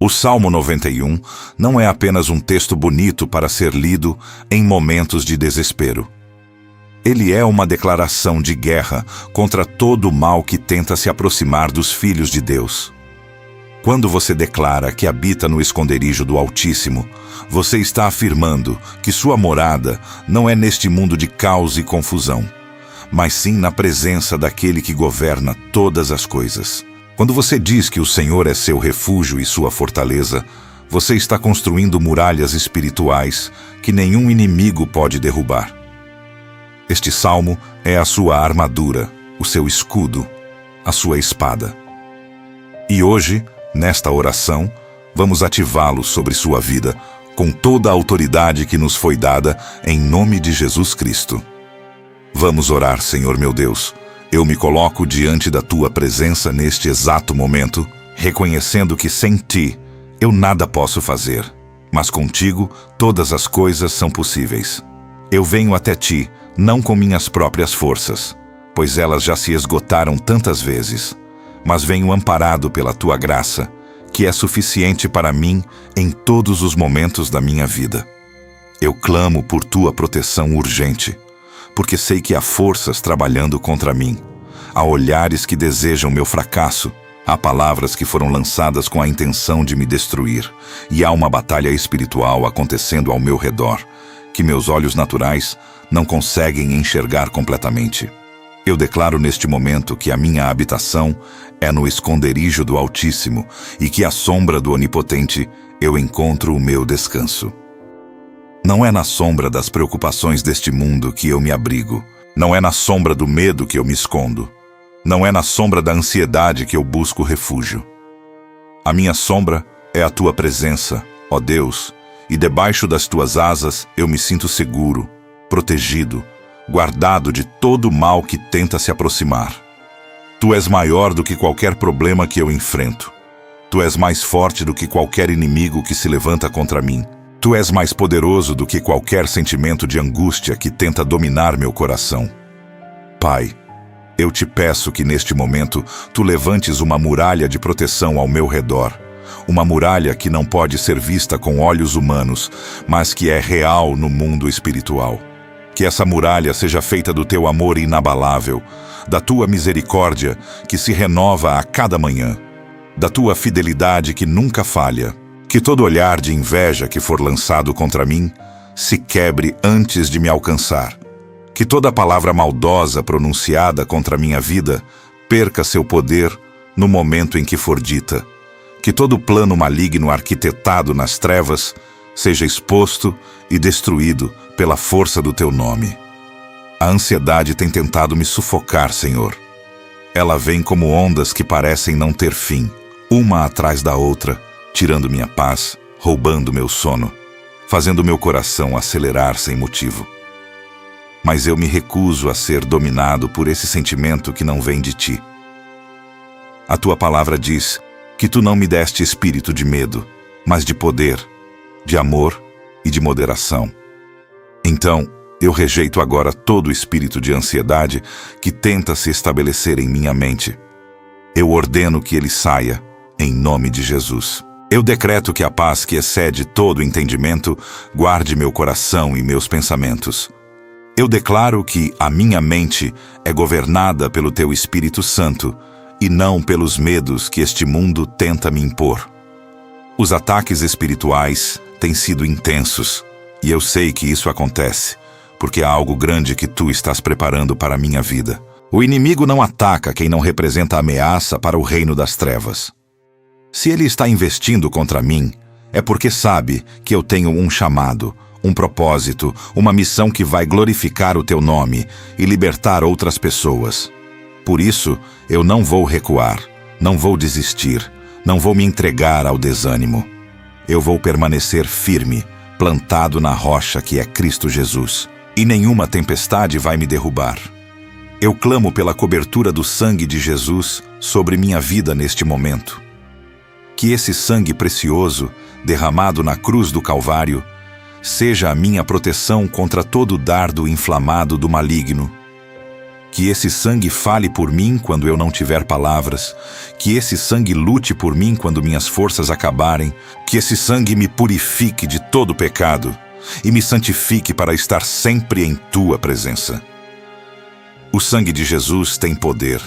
O Salmo 91 não é apenas um texto bonito para ser lido em momentos de desespero. Ele é uma declaração de guerra contra todo o mal que tenta se aproximar dos filhos de Deus. Quando você declara que habita no esconderijo do Altíssimo, você está afirmando que sua morada não é neste mundo de caos e confusão, mas sim na presença daquele que governa todas as coisas. Quando você diz que o Senhor é seu refúgio e sua fortaleza, você está construindo muralhas espirituais que nenhum inimigo pode derrubar. Este salmo é a sua armadura, o seu escudo, a sua espada. E hoje, nesta oração, vamos ativá-lo sobre sua vida com toda a autoridade que nos foi dada em nome de Jesus Cristo. Vamos orar, Senhor meu Deus. Eu me coloco diante da Tua presença neste exato momento, reconhecendo que sem Ti eu nada posso fazer, mas contigo todas as coisas são possíveis. Eu venho até Ti, não com minhas próprias forças, pois elas já se esgotaram tantas vezes, mas venho amparado pela Tua graça, que é suficiente para mim em todos os momentos da minha vida. Eu clamo por Tua proteção urgente, porque sei que há forças trabalhando contra mim. Há olhares que desejam meu fracasso, há palavras que foram lançadas com a intenção de me destruir, e há uma batalha espiritual acontecendo ao meu redor, que meus olhos naturais não conseguem enxergar completamente. Eu declaro neste momento que a minha habitação é no esconderijo do Altíssimo e que à sombra do Onipotente eu encontro o meu descanso. Não é na sombra das preocupações deste mundo que eu me abrigo. Não é na sombra do medo que eu me escondo. Não é na sombra da ansiedade que eu busco refúgio. A minha sombra é a Tua presença, ó Deus, e debaixo das Tuas asas eu me sinto seguro, protegido, guardado de todo o mal que tenta se aproximar. Tu és maior do que qualquer problema que eu enfrento. Tu és mais forte do que qualquer inimigo que se levanta contra mim. Tu és mais poderoso do que qualquer sentimento de angústia que tenta dominar meu coração. Pai, eu te peço que neste momento Tu levantes uma muralha de proteção ao meu redor. Uma muralha que não pode ser vista com olhos humanos, mas que é real no mundo espiritual. Que essa muralha seja feita do Teu amor inabalável, da Tua misericórdia que se renova a cada manhã, da Tua fidelidade que nunca falha. Que todo olhar de inveja que for lançado contra mim se quebre antes de me alcançar. Que toda palavra maldosa pronunciada contra minha vida perca seu poder no momento em que for dita. Que todo plano maligno arquitetado nas trevas seja exposto e destruído pela força do Teu nome. A ansiedade tem tentado me sufocar, Senhor. Ela vem como ondas que parecem não ter fim, uma atrás da outra, tirando minha paz, roubando meu sono, fazendo meu coração acelerar sem motivo. Mas eu me recuso a ser dominado por esse sentimento que não vem de Ti. A Tua palavra diz que Tu não me deste espírito de medo, mas de poder, de amor e de moderação. Então, eu rejeito agora todo espírito de ansiedade que tenta se estabelecer em minha mente. Eu ordeno que ele saia, em nome de Jesus. Eu decreto que a paz que excede todo entendimento guarde meu coração e meus pensamentos. Eu declaro que a minha mente é governada pelo Teu Espírito Santo e não pelos medos que este mundo tenta me impor. Os ataques espirituais têm sido intensos e eu sei que isso acontece porque há algo grande que Tu estás preparando para a minha vida. O inimigo não ataca quem não representa ameaça para o reino das trevas. Se ele está investindo contra mim, é porque sabe que eu tenho um chamado, um propósito, uma missão que vai glorificar o Teu nome e libertar outras pessoas. Por isso, eu não vou recuar, não vou desistir, não vou me entregar ao desânimo. Eu vou permanecer firme, plantado na rocha que é Cristo Jesus, e nenhuma tempestade vai me derrubar. Eu clamo pela cobertura do sangue de Jesus sobre minha vida neste momento. Que esse sangue precioso, derramado na cruz do Calvário, seja a minha proteção contra todo dardo inflamado do maligno. Que esse sangue fale por mim quando eu não tiver palavras. Que esse sangue lute por mim quando minhas forças acabarem. Que esse sangue me purifique de todo pecado e me santifique para estar sempre em tua presença. O sangue de Jesus tem poder,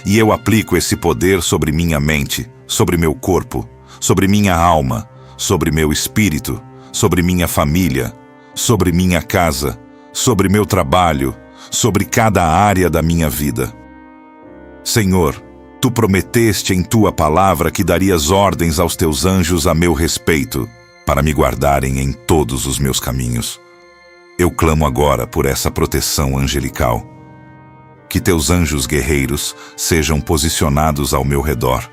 e eu aplico esse poder sobre minha mente, sobre meu corpo, sobre minha alma, sobre meu espírito, sobre minha família, sobre minha casa, sobre meu trabalho, sobre cada área da minha vida. Senhor, tu prometeste em tua palavra que darias ordens aos teus anjos a meu respeito, para me guardarem em todos os meus caminhos. Eu clamo agora por essa proteção angelical. Que teus anjos guerreiros sejam posicionados ao meu redor,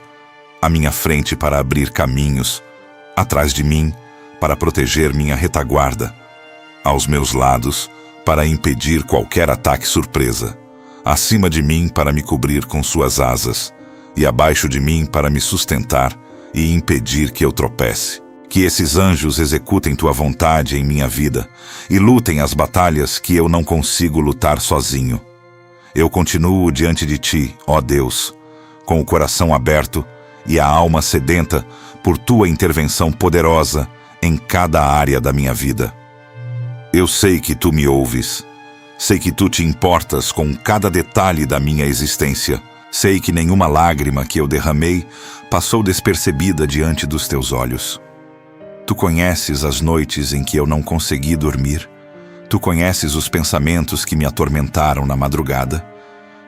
à minha frente para abrir caminhos, atrás de mim para proteger minha retaguarda, aos meus lados para impedir qualquer ataque surpresa, acima de mim para me cobrir com suas asas, e abaixo de mim para me sustentar e impedir que eu tropece. Que esses anjos executem tua vontade em minha vida e lutem as batalhas que eu não consigo lutar sozinho. Eu continuo diante de ti, ó Deus, com o coração aberto e a alma sedenta por tua intervenção poderosa em cada área da minha vida. Eu sei que tu me ouves, sei que tu te importas com cada detalhe da minha existência, sei que nenhuma lágrima que eu derramei passou despercebida diante dos teus olhos. Tu conheces as noites em que eu não consegui dormir. Tu conheces os pensamentos que me atormentaram na madrugada.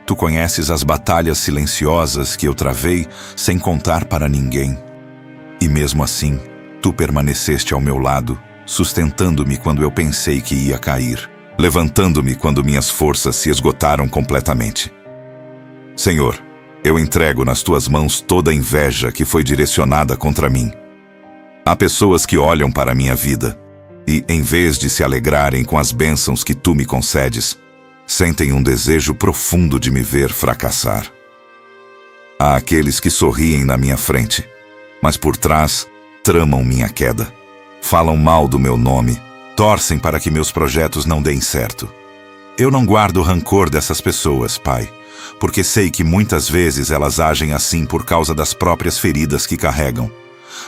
Tu conheces as batalhas silenciosas que eu travei sem contar para ninguém. E mesmo assim, tu permaneceste ao meu lado, sustentando-me quando eu pensei que ia cair, levantando-me quando minhas forças se esgotaram completamente. Senhor, eu entrego nas tuas mãos toda a inveja que foi direcionada contra mim. Há pessoas que olham para a minha vida e, em vez de se alegrarem com as bênçãos que tu me concedes, sentem um desejo profundo de me ver fracassar. Há aqueles que sorriem na minha frente, mas por trás tramam minha queda. Falam mal do meu nome, torcem para que meus projetos não deem certo. Eu não guardo o rancor dessas pessoas, Pai, porque sei que muitas vezes elas agem assim por causa das próprias feridas que carregam.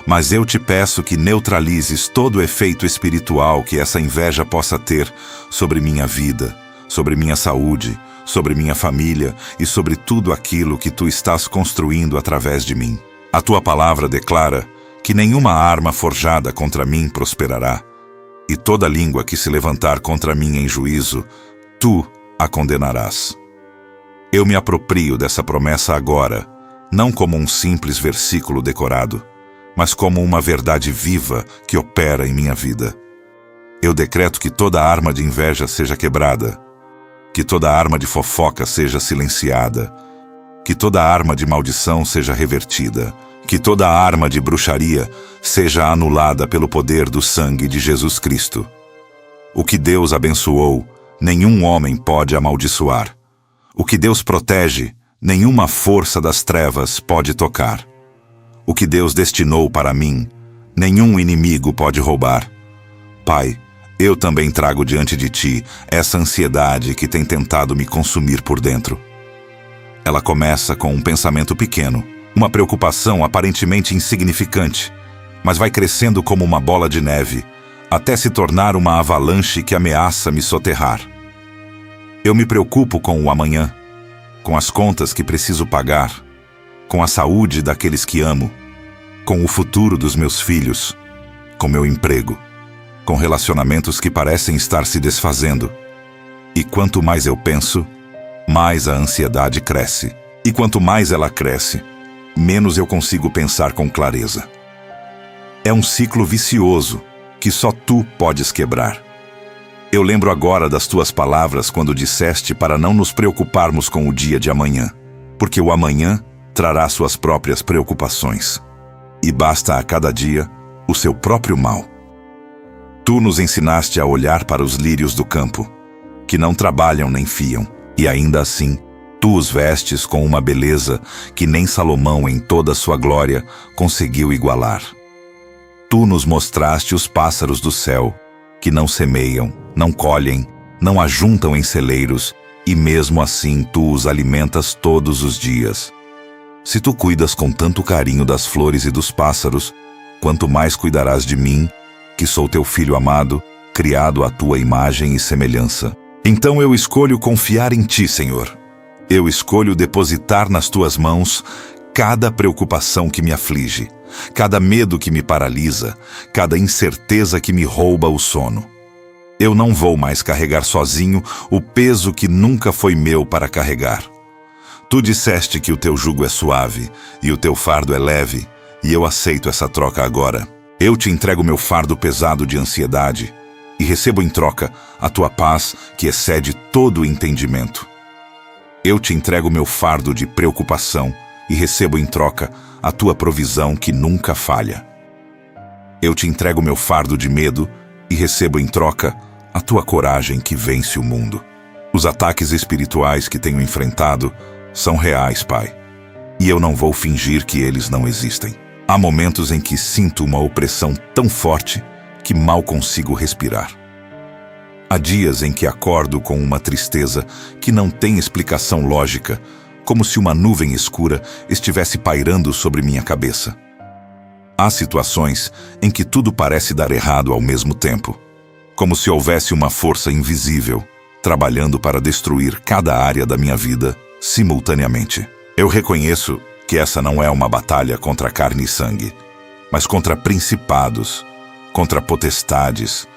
Mas eu te peço que neutralizes todo o efeito espiritual que essa inveja possa ter sobre minha vida, sobre minha saúde, sobre minha família e sobre tudo aquilo que tu estás construindo através de mim. A tua palavra declara que nenhuma arma forjada contra mim prosperará, e toda língua que se levantar contra mim em juízo, tu a condenarás. Eu me aproprio dessa promessa agora, não como um simples versículo decorado, mas como uma verdade viva que opera em minha vida. Eu decreto que toda arma de inveja seja quebrada, que toda arma de fofoca seja silenciada, que toda arma de maldição seja revertida, que toda arma de bruxaria seja anulada pelo poder do sangue de Jesus Cristo. O que Deus abençoou, nenhum homem pode amaldiçoar. O que Deus protege, nenhuma força das trevas pode tocar. O que Deus destinou para mim, nenhum inimigo pode roubar. Pai, eu também trago diante de ti essa ansiedade que tem tentado me consumir por dentro. Ela começa com um pensamento pequeno, uma preocupação aparentemente insignificante, mas vai crescendo como uma bola de neve, até se tornar uma avalanche que ameaça me soterrar. Eu me preocupo com o amanhã, com as contas que preciso pagar, com a saúde daqueles que amo, com o futuro dos meus filhos, com meu emprego, com relacionamentos que parecem estar se desfazendo. E quanto mais eu penso, mais a ansiedade cresce. E quanto mais ela cresce, menos eu consigo pensar com clareza. É um ciclo vicioso que só tu podes quebrar. Eu lembro agora das tuas palavras quando disseste para não nos preocuparmos com o dia de amanhã, porque o amanhã trará suas próprias preocupações, e basta a cada dia o seu próprio mal. Tu nos ensinaste a olhar para os lírios do campo, que não trabalham nem fiam, e ainda assim, tu os vestes com uma beleza que nem Salomão em toda a sua glória conseguiu igualar. Tu nos mostraste os pássaros do céu, que não semeiam, não colhem, não ajuntam em celeiros, e mesmo assim tu os alimentas todos os dias. Se tu cuidas com tanto carinho das flores e dos pássaros, quanto mais cuidarás de mim, que sou teu filho amado, criado à tua imagem e semelhança. Então eu escolho confiar em ti, Senhor. Eu escolho depositar nas tuas mãos cada preocupação que me aflige, cada medo que me paralisa, cada incerteza que me rouba o sono. Eu não vou mais carregar sozinho o peso que nunca foi meu para carregar. Tu disseste que o teu jugo é suave e o teu fardo é leve, e eu aceito essa troca agora. Eu te entrego meu fardo pesado de ansiedade e recebo em troca a tua paz que excede todo o entendimento. Eu te entrego meu fardo de preocupação e recebo em troca a tua provisão que nunca falha. Eu te entrego meu fardo de medo e recebo em troca a tua coragem que vence o mundo. Os ataques espirituais que tenho enfrentado são reais, Pai, e eu não vou fingir que eles não existem. Há momentos em que sinto uma opressão tão forte que mal consigo respirar. Há dias em que acordo com uma tristeza que não tem explicação lógica, como se uma nuvem escura estivesse pairando sobre minha cabeça. Há situações em que tudo parece dar errado ao mesmo tempo, como se houvesse uma força invisível trabalhando para destruir cada área da minha vida simultaneamente. Eu reconheço que essa não é uma batalha contra carne e sangue, mas contra principados, contra potestades,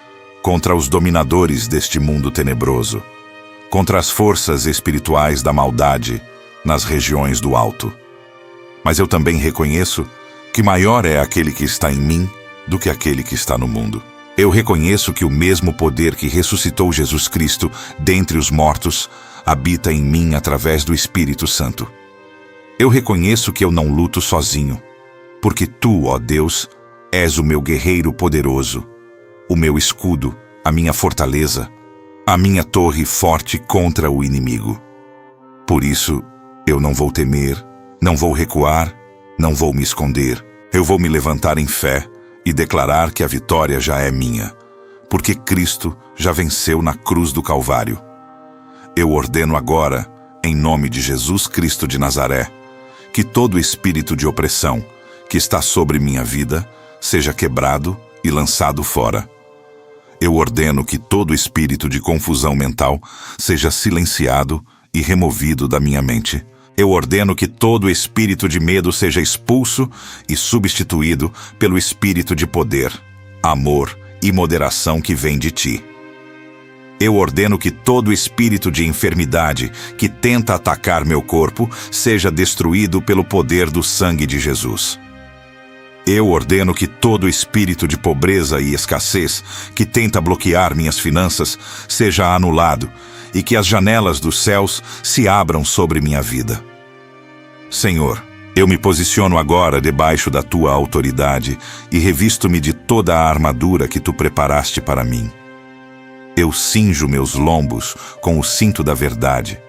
contra os dominadores deste mundo tenebroso, contra as forças espirituais da maldade nas regiões do alto. Mas eu também reconheço que maior é aquele que está em mim do que aquele que está no mundo. Eu reconheço que o mesmo poder que ressuscitou Jesus Cristo dentre os mortos habita em mim através do Espírito Santo. Eu reconheço que eu não luto sozinho, porque tu, ó Deus, és o meu guerreiro poderoso, o meu escudo, a minha fortaleza, a minha torre forte contra o inimigo. Por isso, eu não vou temer, não vou recuar, não vou me esconder. Eu vou me levantar em fé e declarar que a vitória já é minha, porque Cristo já venceu na cruz do Calvário. Eu ordeno agora, em nome de Jesus Cristo de Nazaré, que todo espírito de opressão que está sobre minha vida seja quebrado e lançado fora. Eu ordeno que todo espírito de confusão mental seja silenciado e removido da minha mente. Eu ordeno que todo espírito de medo seja expulso e substituído pelo espírito de poder, amor e moderação que vem de ti. Eu ordeno que todo espírito de enfermidade que tenta atacar meu corpo seja destruído pelo poder do sangue de Jesus. Eu ordeno que todo espírito de pobreza e escassez que tenta bloquear minhas finanças seja anulado e que as janelas dos céus se abram sobre minha vida. Senhor, eu me posiciono agora debaixo da tua autoridade e revisto-me de toda a armadura que tu preparaste para mim. Eu cinjo meus lombos com o cinto da verdade,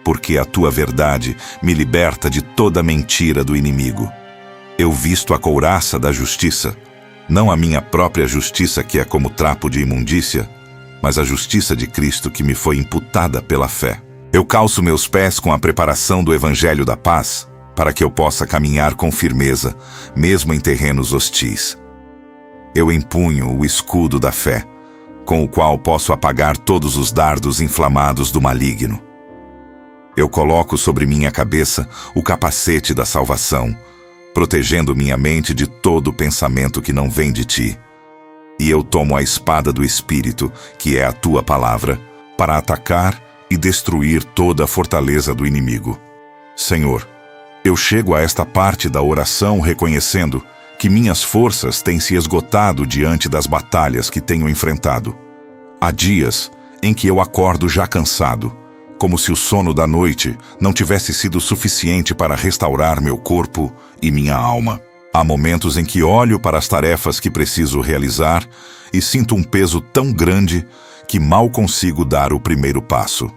porque a tua verdade me liberta de toda mentira do inimigo. Eu visto a couraça da justiça, não a minha própria justiça que é como trapo de imundícia, mas a justiça de Cristo que me foi imputada pela fé. Eu calço meus pés com a preparação do Evangelho da Paz, para que eu possa caminhar com firmeza, mesmo em terrenos hostis. Eu empunho o escudo da fé, com o qual posso apagar todos os dardos inflamados do maligno. Eu coloco sobre minha cabeça o capacete da salvação, protegendo minha mente de todo pensamento que não vem de ti. E eu tomo a espada do Espírito, que é a tua palavra, para atacar e destruir toda a fortaleza do inimigo. Senhor, eu chego a esta parte da oração reconhecendo que minhas forças têm se esgotado diante das batalhas que tenho enfrentado. Há dias em que eu acordo já cansado, como se o sono da noite não tivesse sido suficiente para restaurar meu corpo e minha alma. Há momentos em que olho para as tarefas que preciso realizar e sinto um peso tão grande que mal consigo dar o primeiro passo.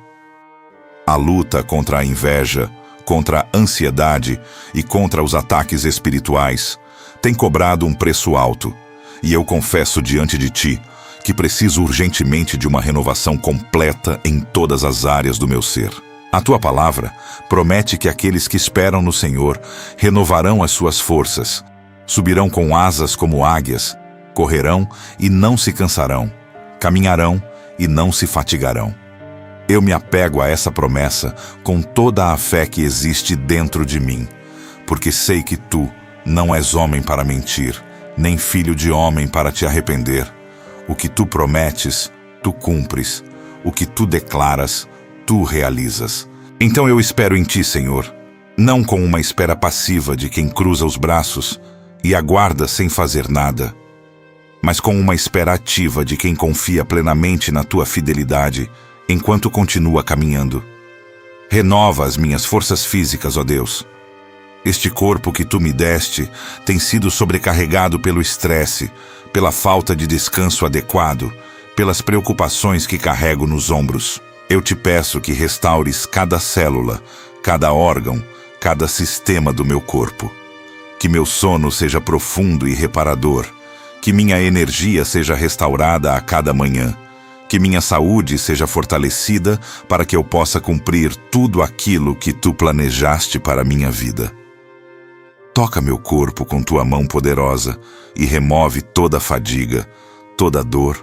A luta contra a inveja, contra a ansiedade e contra os ataques espirituais tem cobrado um preço alto, e eu confesso diante de ti que preciso urgentemente de uma renovação completa em todas as áreas do meu ser. A tua palavra promete que aqueles que esperam no Senhor renovarão as suas forças, subirão com asas como águias, correrão e não se cansarão, caminharão e não se fatigarão. Eu me apego a essa promessa com toda a fé que existe dentro de mim, porque sei que tu não és homem para mentir, nem filho de homem para te arrepender. O que tu prometes, tu cumpres. O que tu declaras, tu realizas. Então eu espero em ti, Senhor, não com uma espera passiva de quem cruza os braços e aguarda sem fazer nada, mas com uma espera ativa de quem confia plenamente na tua fidelidade enquanto continua caminhando. Renova as minhas forças físicas, ó Deus. Este corpo que tu me deste tem sido sobrecarregado pelo estresse, pela falta de descanso adequado, pelas preocupações que carrego nos ombros. Eu te peço que restaures cada célula, cada órgão, cada sistema do meu corpo. Que meu sono seja profundo e reparador, que minha energia seja restaurada a cada manhã, que minha saúde seja fortalecida para que eu possa cumprir tudo aquilo que tu planejaste para a minha vida. Toca meu corpo com tua mão poderosa e remove toda a fadiga, toda a dor,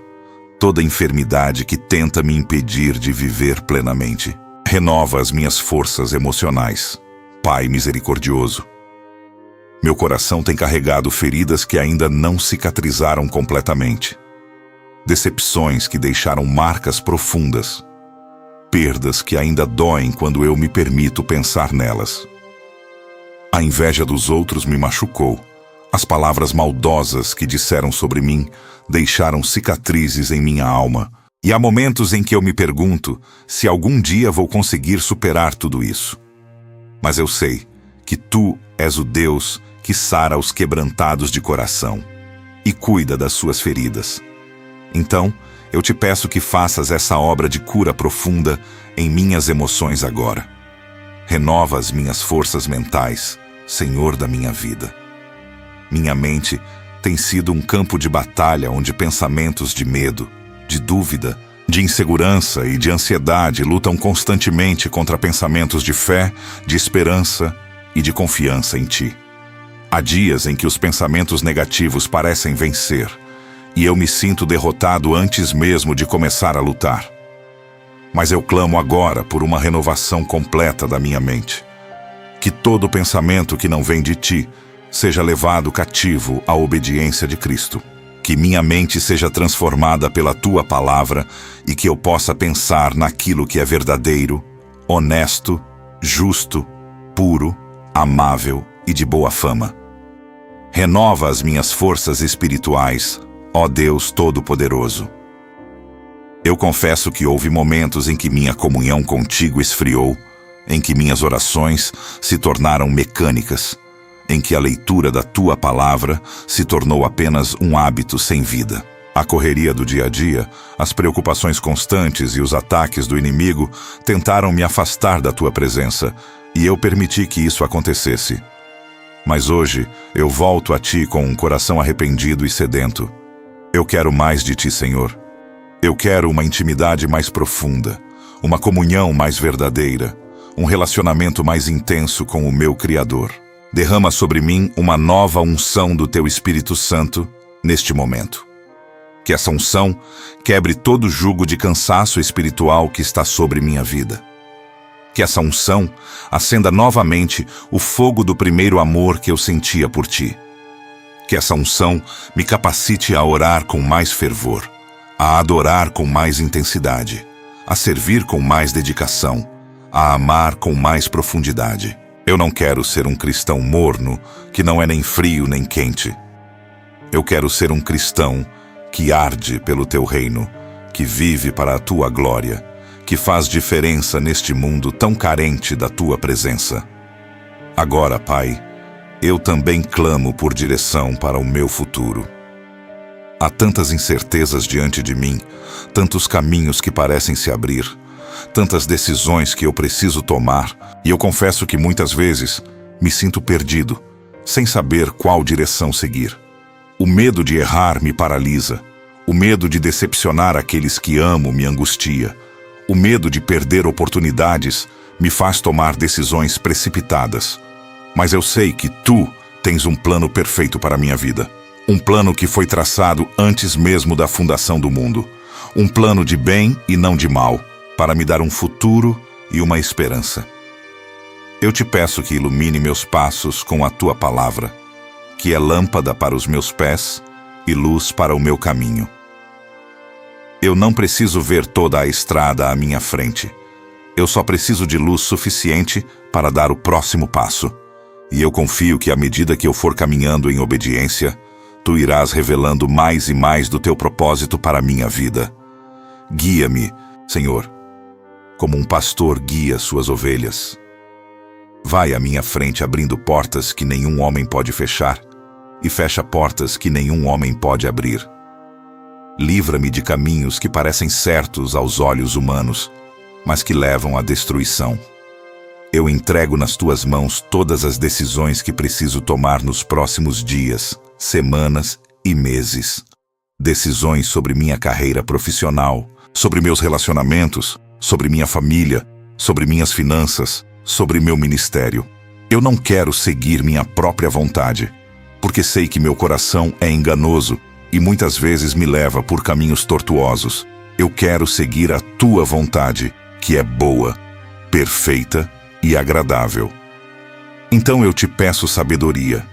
toda a enfermidade que tenta me impedir de viver plenamente. Renova as minhas forças emocionais, Pai misericordioso. Meu coração tem carregado feridas que ainda não cicatrizaram completamente. Decepções que deixaram marcas profundas. Perdas que ainda doem quando eu me permito pensar nelas. A inveja dos outros me machucou. As palavras maldosas que disseram sobre mim deixaram cicatrizes em minha alma. E há momentos em que eu me pergunto se algum dia vou conseguir superar tudo isso. Mas eu sei que tu és o Deus que sara os quebrantados de coração e cuida das suas feridas. Então, eu te peço que faças essa obra de cura profunda em minhas emoções agora. Renova as minhas forças mentais, Senhor da minha vida. Minha mente tem sido um campo de batalha onde pensamentos de medo, de dúvida, de insegurança e de ansiedade lutam constantemente contra pensamentos de fé, de esperança e de confiança em ti. Há dias em que os pensamentos negativos parecem vencer, e eu me sinto derrotado antes mesmo de começar a lutar. Mas eu clamo agora por uma renovação completa da minha mente. Que todo pensamento que não vem de ti seja levado cativo à obediência de Cristo. Que minha mente seja transformada pela tua palavra e que eu possa pensar naquilo que é verdadeiro, honesto, justo, puro, amável e de boa fama. Renova as minhas forças espirituais, ó Deus Todo-Poderoso. Eu confesso que houve momentos em que minha comunhão contigo esfriou, em que minhas orações se tornaram mecânicas, em que a leitura da tua palavra se tornou apenas um hábito sem vida. A correria do dia a dia, as preocupações constantes e os ataques do inimigo tentaram me afastar da tua presença, e eu permiti que isso acontecesse. Mas hoje eu volto a ti com um coração arrependido e sedento. Eu quero mais de ti, Senhor. Eu quero uma intimidade mais profunda, uma comunhão mais verdadeira, um relacionamento mais intenso com o meu Criador. Derrama sobre mim uma nova unção do teu Espírito Santo neste momento. Que essa unção quebre todo jugo de cansaço espiritual que está sobre minha vida. Que essa unção acenda novamente o fogo do primeiro amor que eu sentia por ti. Que essa unção me capacite a orar com mais fervor, a adorar com mais intensidade, a servir com mais dedicação, a amar com mais profundidade. Eu não quero ser um cristão morno, que não é nem frio nem quente. Eu quero ser um cristão que arde pelo teu reino, que vive para a tua glória, que faz diferença neste mundo tão carente da tua presença. Agora, Pai, eu também clamo por direção para o meu futuro. Há tantas incertezas diante de mim, tantos caminhos que parecem se abrir, tantas decisões que eu preciso tomar, e eu confesso que muitas vezes me sinto perdido, sem saber qual direção seguir. O medo de errar me paralisa, O medo de decepcionar aqueles que amo me angustia. O medo de perder oportunidades me faz tomar decisões precipitadas. Mas eu sei que tu tens um plano perfeito para a minha vida. Um plano que foi traçado antes mesmo da fundação do mundo. Um plano de bem e não de mal, para me dar um futuro e uma esperança. Eu te peço que ilumine meus passos com a tua palavra, que é lâmpada para os meus pés e luz para o meu caminho. Eu não preciso ver toda a estrada à minha frente. Eu só preciso de luz suficiente para dar o próximo passo. E eu confio que à medida que eu for caminhando em obediência, tu irás revelando mais e mais do teu propósito para a minha vida. Guia-me, Senhor, como um pastor guia suas ovelhas. Vai à minha frente abrindo portas que nenhum homem pode fechar, e fecha portas que nenhum homem pode abrir. Livra-me de caminhos que parecem certos aos olhos humanos, mas que levam à destruição. Eu entrego nas tuas mãos todas as decisões que preciso tomar nos próximos dias, semanas e meses. Decisões sobre minha carreira profissional, sobre meus relacionamentos, sobre minha família, sobre minhas finanças, sobre meu ministério. Eu não quero seguir minha própria vontade, porque sei que meu coração é enganoso e muitas vezes me leva por caminhos tortuosos. Eu quero seguir a tua vontade, que é boa, perfeita e agradável. Então eu te peço sabedoria,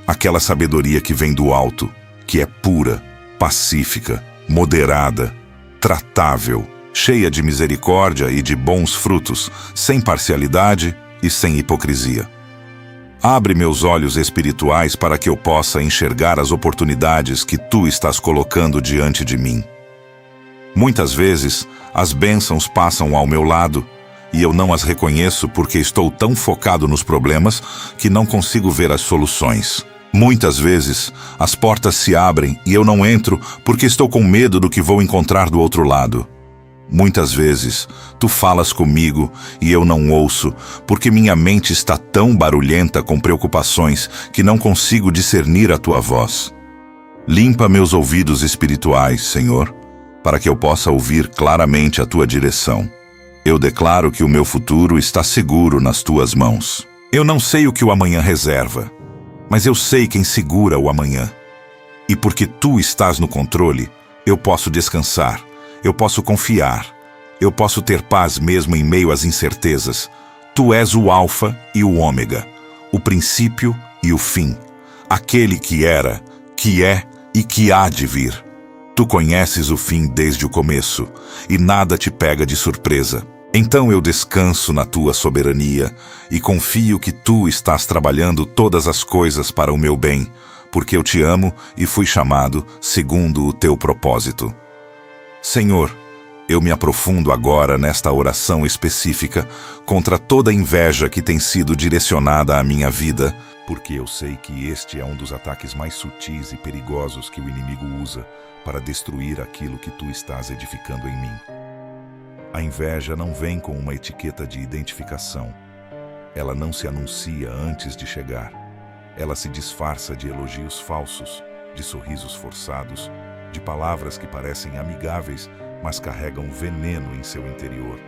aquela sabedoria que vem do alto, que é pura, pacífica, moderada, tratável, cheia de misericórdia e de bons frutos, sem parcialidade e sem hipocrisia. Abre meus olhos espirituais para que eu possa enxergar as oportunidades que tu estás colocando diante de mim. Muitas vezes, as bênçãos passam ao meu lado e eu não as reconheço porque estou tão focado nos problemas que não consigo ver as soluções. Muitas vezes, as portas se abrem e eu não entro porque estou com medo do que vou encontrar do outro lado. Muitas vezes, tu falas comigo e eu não ouço, porque minha mente está tão barulhenta com preocupações que não consigo discernir a tua voz. Limpa meus ouvidos espirituais, Senhor, para que eu possa ouvir claramente a tua direção. Eu declaro que o meu futuro está seguro nas tuas mãos. Eu não sei o que o amanhã reserva, mas eu sei quem segura o amanhã. E porque tu estás no controle, eu posso descansar. Eu posso confiar, eu posso ter paz mesmo em meio às incertezas. Tu és o Alfa e o Ômega, o princípio e o fim, aquele que era, que é e que há de vir. Tu conheces o fim desde o começo, e nada te pega de surpresa. Então eu descanso na tua soberania, e confio que tu estás trabalhando todas as coisas para o meu bem, porque eu te amo e fui chamado segundo o teu propósito. Senhor, eu me aprofundo agora nesta oração específica contra toda inveja que tem sido direcionada à minha vida, porque eu sei que este é um dos ataques mais sutis e perigosos que o inimigo usa para destruir aquilo que tu estás edificando em mim. A inveja não vem com uma etiqueta de identificação. Ela não se anuncia antes de chegar. Ela se disfarça de elogios falsos, de sorrisos forçados, de palavras que parecem amigáveis, mas carregam veneno em seu interior.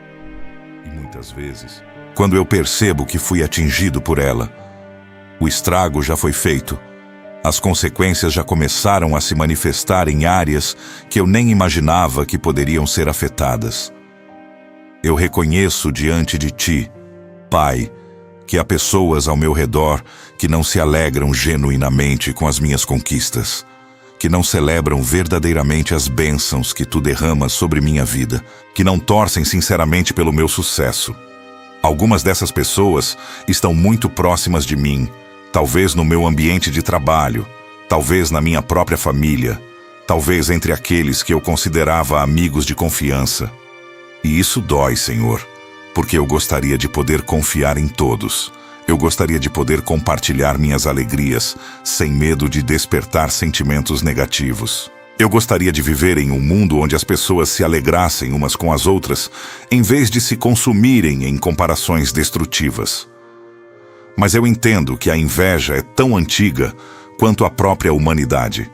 E muitas vezes, quando eu percebo que fui atingido por ela, o estrago já foi feito. As consequências já começaram a se manifestar em áreas que eu nem imaginava que poderiam ser afetadas. Eu reconheço diante de ti, Pai, que há pessoas ao meu redor que não se alegram genuinamente com as minhas conquistas, que não celebram verdadeiramente as bênçãos que tu derramas sobre minha vida, que não torcem sinceramente pelo meu sucesso. Algumas dessas pessoas estão muito próximas de mim, talvez no meu ambiente de trabalho, talvez na minha própria família, talvez entre aqueles que eu considerava amigos de confiança. E isso dói, Senhor, porque eu gostaria de poder confiar em todos. Eu gostaria de poder compartilhar minhas alegrias, sem medo de despertar sentimentos negativos. Eu gostaria de viver em um mundo onde as pessoas se alegrassem umas com as outras, em vez de se consumirem em comparações destrutivas. Mas eu entendo que a inveja é tão antiga quanto a própria humanidade.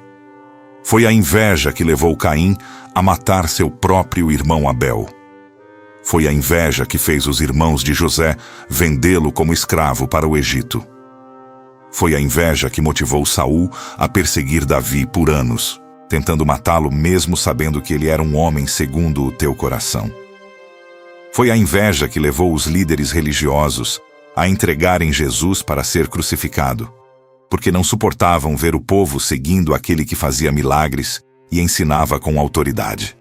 Foi a inveja que levou Caim a matar seu próprio irmão Abel. Foi a inveja que fez os irmãos de José vendê-lo como escravo para o Egito. Foi a inveja que motivou Saul a perseguir Davi por anos, tentando matá-lo mesmo sabendo que ele era um homem segundo o teu coração. Foi a inveja que levou os líderes religiosos a entregarem Jesus para ser crucificado, porque não suportavam ver o povo seguindo aquele que fazia milagres e ensinava com autoridade.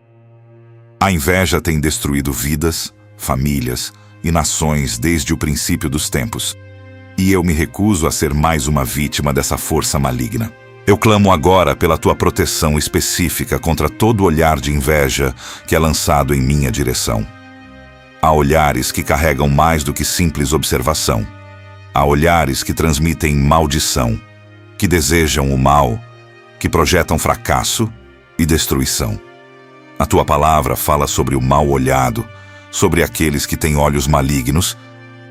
A inveja tem destruído vidas, famílias e nações desde o princípio dos tempos, e eu me recuso a ser mais uma vítima dessa força maligna. Eu clamo agora pela tua proteção específica contra todo olhar de inveja que é lançado em minha direção. Há olhares que carregam mais do que simples observação. Há olhares que transmitem maldição, que desejam o mal, que projetam fracasso e destruição. A tua palavra fala sobre o mal olhado, sobre aqueles que têm olhos malignos,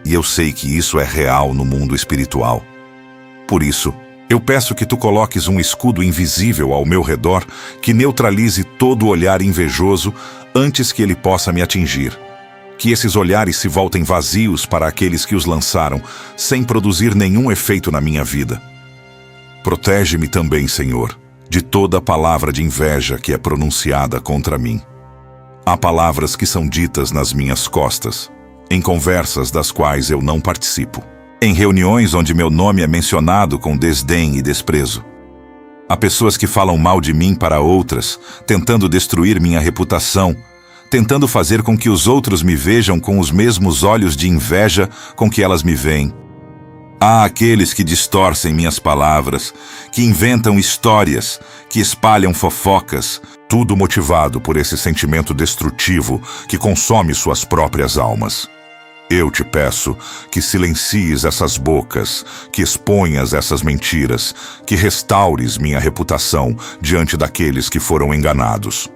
e eu sei que isso é real no mundo espiritual. Por isso, eu peço que tu coloques um escudo invisível ao meu redor que neutralize todo olhar invejoso antes que ele possa me atingir. Que esses olhares se voltem vazios para aqueles que os lançaram, sem produzir nenhum efeito na minha vida. Protege-me também, Senhor, de toda palavra de inveja que é pronunciada contra mim. Há palavras que são ditas nas minhas costas, em conversas das quais eu não participo, em reuniões onde meu nome é mencionado com desdém e desprezo. Há pessoas que falam mal de mim para outras, tentando destruir minha reputação, tentando fazer com que os outros me vejam com os mesmos olhos de inveja com que elas me veem. Há aqueles que distorcem minhas palavras, que inventam histórias, que espalham fofocas, tudo motivado por esse sentimento destrutivo que consome suas próprias almas. Eu te peço que silencies essas bocas, que exponhas essas mentiras, que restaures minha reputação diante daqueles que foram enganados.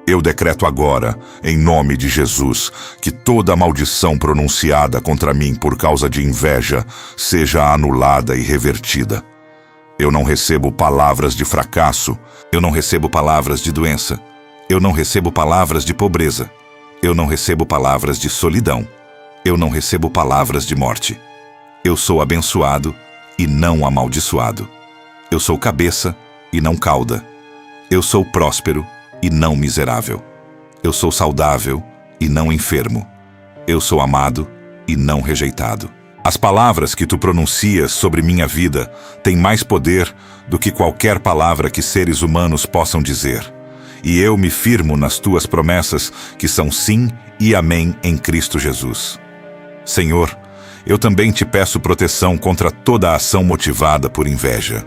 Eu decreto agora, em nome de Jesus, que toda maldição pronunciada contra mim por causa de inveja seja anulada e revertida. Eu não recebo palavras de fracasso, eu não recebo palavras de doença, eu não recebo palavras de pobreza, eu não recebo palavras de solidão, eu não recebo palavras de morte. Eu sou abençoado e não amaldiçoado. Eu sou cabeça e não cauda. Eu sou próspero e não miserável. Eu sou saudável e não enfermo. Eu sou amado e não rejeitado. As palavras que tu pronuncias sobre minha vida têm mais poder do que qualquer palavra que seres humanos possam dizer. E eu me firmo nas tuas promessas, que são sim e amém em Cristo Jesus. Senhor, eu também te peço proteção contra toda a ação motivada por inveja.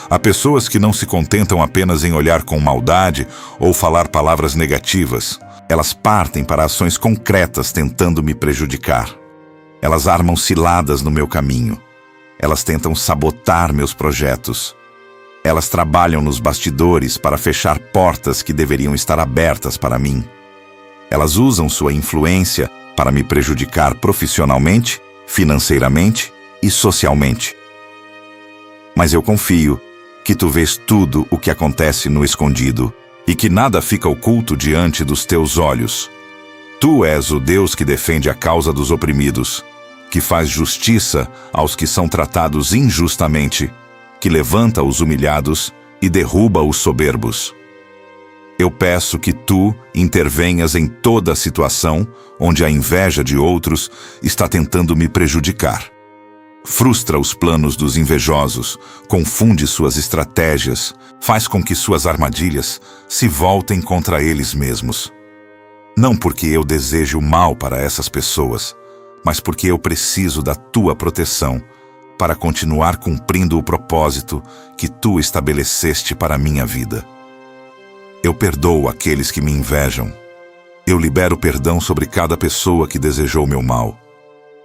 Há pessoas que não se contentam apenas em olhar com maldade ou falar palavras negativas. Elas partem para ações concretas tentando me prejudicar. Elas armam ciladas no meu caminho. Elas tentam sabotar meus projetos. Elas trabalham nos bastidores para fechar portas que deveriam estar abertas para mim. Elas usam sua influência para me prejudicar profissionalmente, financeiramente e socialmente. Mas eu confio que tu vês tudo o que acontece no escondido e que nada fica oculto diante dos teus olhos. Tu és o Deus que defende a causa dos oprimidos, que faz justiça aos que são tratados injustamente, que levanta os humilhados e derruba os soberbos. Eu peço que tu intervenhas em toda a situação onde a inveja de outros está tentando me prejudicar. Frustra os planos dos invejosos, confunde suas estratégias, faz com que suas armadilhas se voltem contra eles mesmos. Não porque eu deseje o mal para essas pessoas, mas porque eu preciso da tua proteção para continuar cumprindo o propósito que tu estabeleceste para a minha vida. Eu perdoo aqueles que me invejam. Eu libero perdão sobre cada pessoa que desejou meu mal.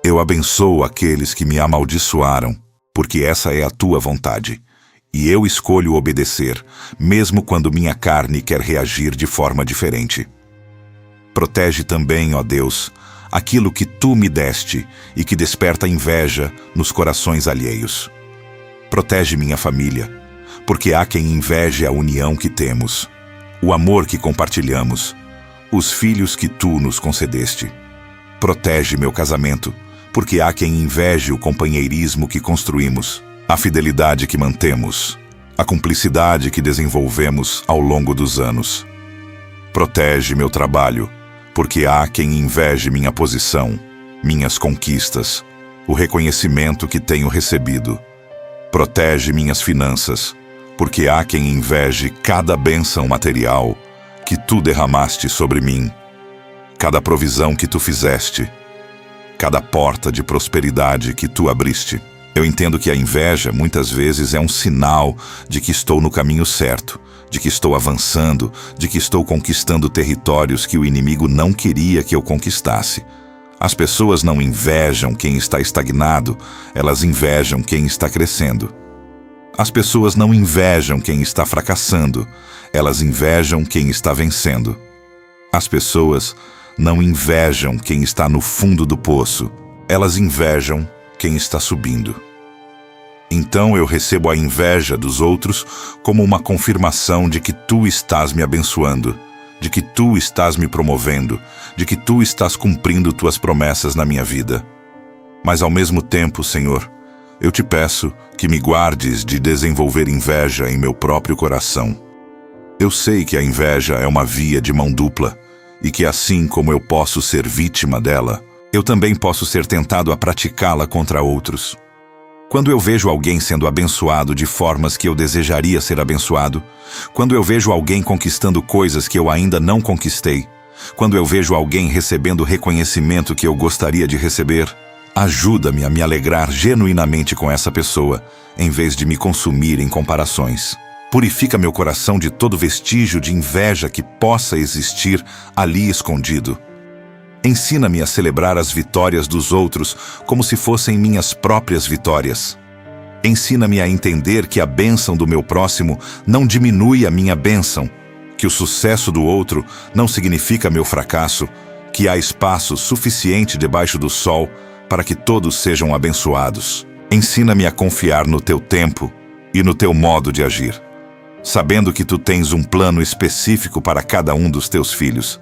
Eu abençoo aqueles que me amaldiçoaram, porque essa é a tua vontade, e eu escolho obedecer, mesmo quando minha carne quer reagir de forma diferente. Protege também, ó Deus, aquilo que tu me deste e que desperta inveja nos corações alheios. Protege minha família. porque há quem inveje a união que temos, o amor que compartilhamos, os filhos que tu nos concedeste. Protege meu casamento, porque há quem inveje o companheirismo que construímos, a fidelidade que mantemos, a cumplicidade que desenvolvemos ao longo dos anos. Protege meu trabalho, porque há quem inveje minha posição, minhas conquistas, o reconhecimento que tenho recebido. Protege minhas finanças, porque há quem inveje cada bênção material que tu derramaste sobre mim, cada provisão que tu fizeste, cada porta de prosperidade que tu abriste. Eu entendo que a inveja muitas vezes é um sinal de que estou no caminho certo, de que estou avançando, de que estou conquistando territórios que o inimigo não queria que eu conquistasse. As pessoas não invejam quem está estagnado, elas invejam quem está crescendo. As pessoas não invejam quem está fracassando, elas invejam quem está vencendo. As pessoas não invejam quem está no fundo do poço, elas invejam quem está subindo. Então eu recebo a inveja dos outros como uma confirmação de que tu estás me abençoando, de que tu estás me promovendo, de que tu estás cumprindo tuas promessas na minha vida. Mas ao mesmo tempo, Senhor, eu te peço que me guardes de desenvolver inveja em meu próprio coração. Eu sei que a inveja é uma via de mão dupla e que assim como eu posso ser vítima dela, eu também posso ser tentado a praticá-la contra outros. Quando eu vejo alguém sendo abençoado de formas que eu desejaria ser abençoado, quando eu vejo alguém conquistando coisas que eu ainda não conquistei, quando eu vejo alguém recebendo o reconhecimento que eu gostaria de receber, ajuda-me a me alegrar genuinamente com essa pessoa, em vez de me consumir em comparações. Purifica meu coração de todo vestígio de inveja que possa existir ali escondido. Ensina-me a celebrar as vitórias dos outros como se fossem minhas próprias vitórias. Ensina-me a entender que a bênção do meu próximo não diminui a minha bênção, que o sucesso do outro não significa meu fracasso, que há espaço suficiente debaixo do sol para que todos sejam abençoados. Ensina-me a confiar no teu tempo e no teu modo de agir, sabendo que tu tens um plano específico para cada um dos teus filhos,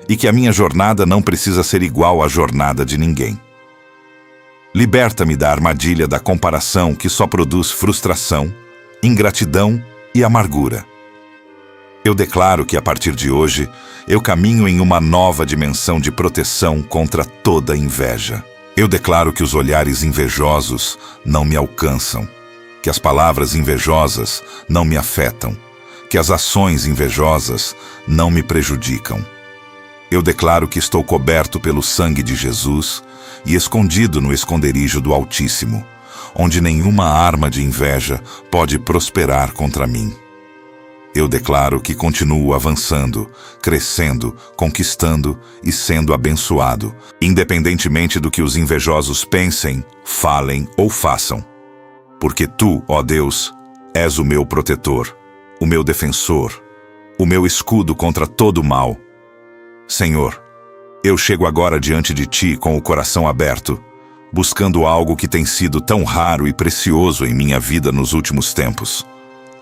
e que a minha jornada não precisa ser igual à jornada de ninguém. Liberta-me da armadilha da comparação que só produz frustração, ingratidão e amargura. Eu declaro que a partir de hoje, eu caminho em uma nova dimensão de proteção contra toda inveja. Eu declaro que os olhares invejosos não me alcançam, que as palavras invejosas não me afetam, que as ações invejosas não me prejudicam. Eu declaro que estou coberto pelo sangue de Jesus e escondido no esconderijo do Altíssimo, onde nenhuma arma de inveja pode prosperar contra mim. Eu declaro que continuo avançando, crescendo, conquistando e sendo abençoado, independentemente do que os invejosos pensem, falem ou façam. Porque tu, ó Deus, és o meu protetor, o meu defensor, o meu escudo contra todo o mal. Senhor, eu chego agora diante de ti com o coração aberto, buscando algo que tem sido tão raro e precioso em minha vida nos últimos tempos: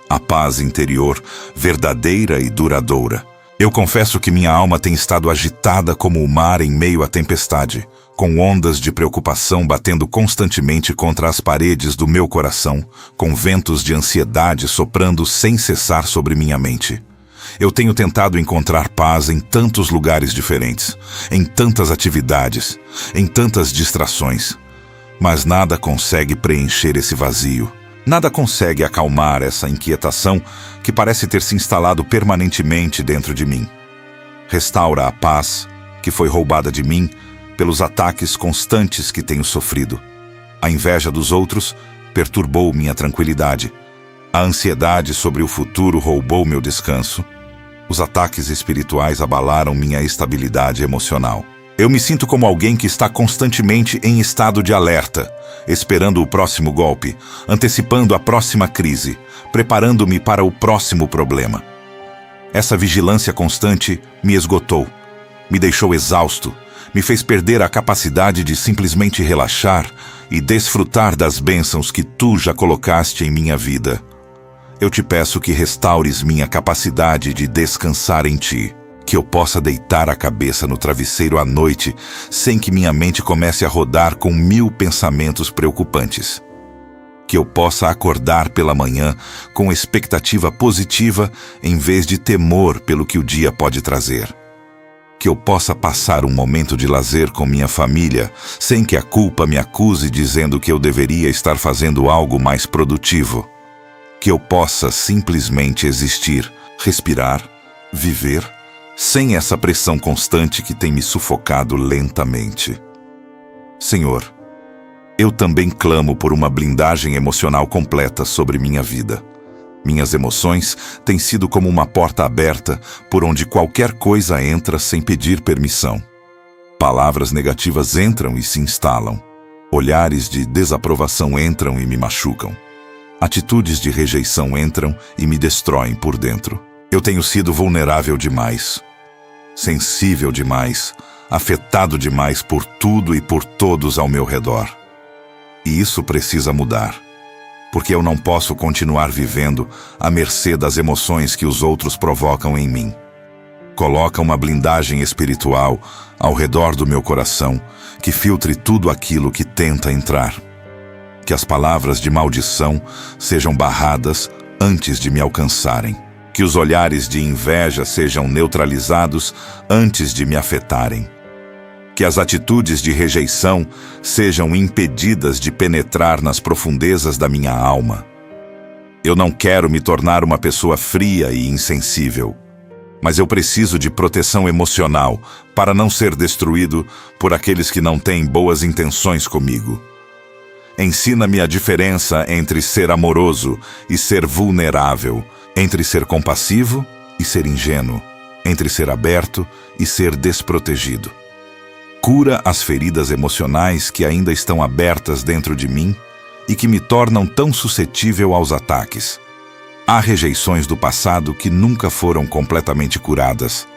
a paz interior, verdadeira e duradoura. Eu confesso que minha alma tem estado agitada como o mar em meio à tempestade, com ondas de preocupação batendo constantemente contra as paredes do meu coração, com ventos de ansiedade soprando sem cessar sobre minha mente. Eu tenho tentado encontrar paz em tantos lugares diferentes, em tantas atividades, em tantas distrações, mas nada consegue preencher esse vazio. Nada consegue acalmar essa inquietação que parece ter se instalado permanentemente dentro de mim. Restaura a paz que foi roubada de mim pelos ataques constantes que tenho sofrido. A inveja dos outros perturbou minha tranquilidade. A ansiedade sobre o futuro roubou meu descanso. Os ataques espirituais abalaram minha estabilidade emocional. Eu me sinto como alguém que está constantemente em estado de alerta, esperando o próximo golpe, antecipando a próxima crise, preparando-me para o próximo problema. Essa vigilância constante me esgotou, me deixou exausto, me fez perder a capacidade de simplesmente relaxar e desfrutar das bênçãos que tu já colocaste em minha vida. Eu te peço que restaures minha capacidade de descansar em Ti, que eu possa deitar a cabeça no travesseiro à noite sem que minha mente comece a rodar com 1000 pensamentos preocupantes. Que eu possa acordar pela manhã com expectativa positiva em vez de temor pelo que o dia pode trazer. Que eu possa passar um momento de lazer com minha família sem que a culpa me acuse dizendo que eu deveria estar fazendo algo mais produtivo. Que eu possa simplesmente existir, respirar, viver, sem essa pressão constante que tem me sufocado lentamente. Senhor, eu também clamo por uma blindagem emocional completa sobre minha vida. Minhas emoções têm sido como uma porta aberta por onde qualquer coisa entra sem pedir permissão. Palavras negativas entram e se instalam. Olhares de desaprovação entram e me machucam. Atitudes de rejeição entram e me destroem por dentro. Eu tenho sido vulnerável demais, sensível demais, afetado demais por tudo e por todos ao meu redor. E isso precisa mudar, porque eu não posso continuar vivendo à mercê das emoções que os outros provocam em mim. Coloca uma blindagem espiritual ao redor do meu coração que filtre tudo aquilo que tenta entrar. Que as palavras de maldição sejam barradas antes de me alcançarem. Que os olhares de inveja sejam neutralizados antes de me afetarem. Que as atitudes de rejeição sejam impedidas de penetrar nas profundezas da minha alma. Eu não quero me tornar uma pessoa fria e insensível, mas eu preciso de proteção emocional para não ser destruído por aqueles que não têm boas intenções comigo. Ensina-me a diferença entre ser amoroso e ser vulnerável, entre ser compassivo e ser ingênuo, entre ser aberto e ser desprotegido. Cura as feridas emocionais que ainda estão abertas dentro de mim e que me tornam tão suscetível aos ataques. Há rejeições do passado que nunca foram completamente curadas.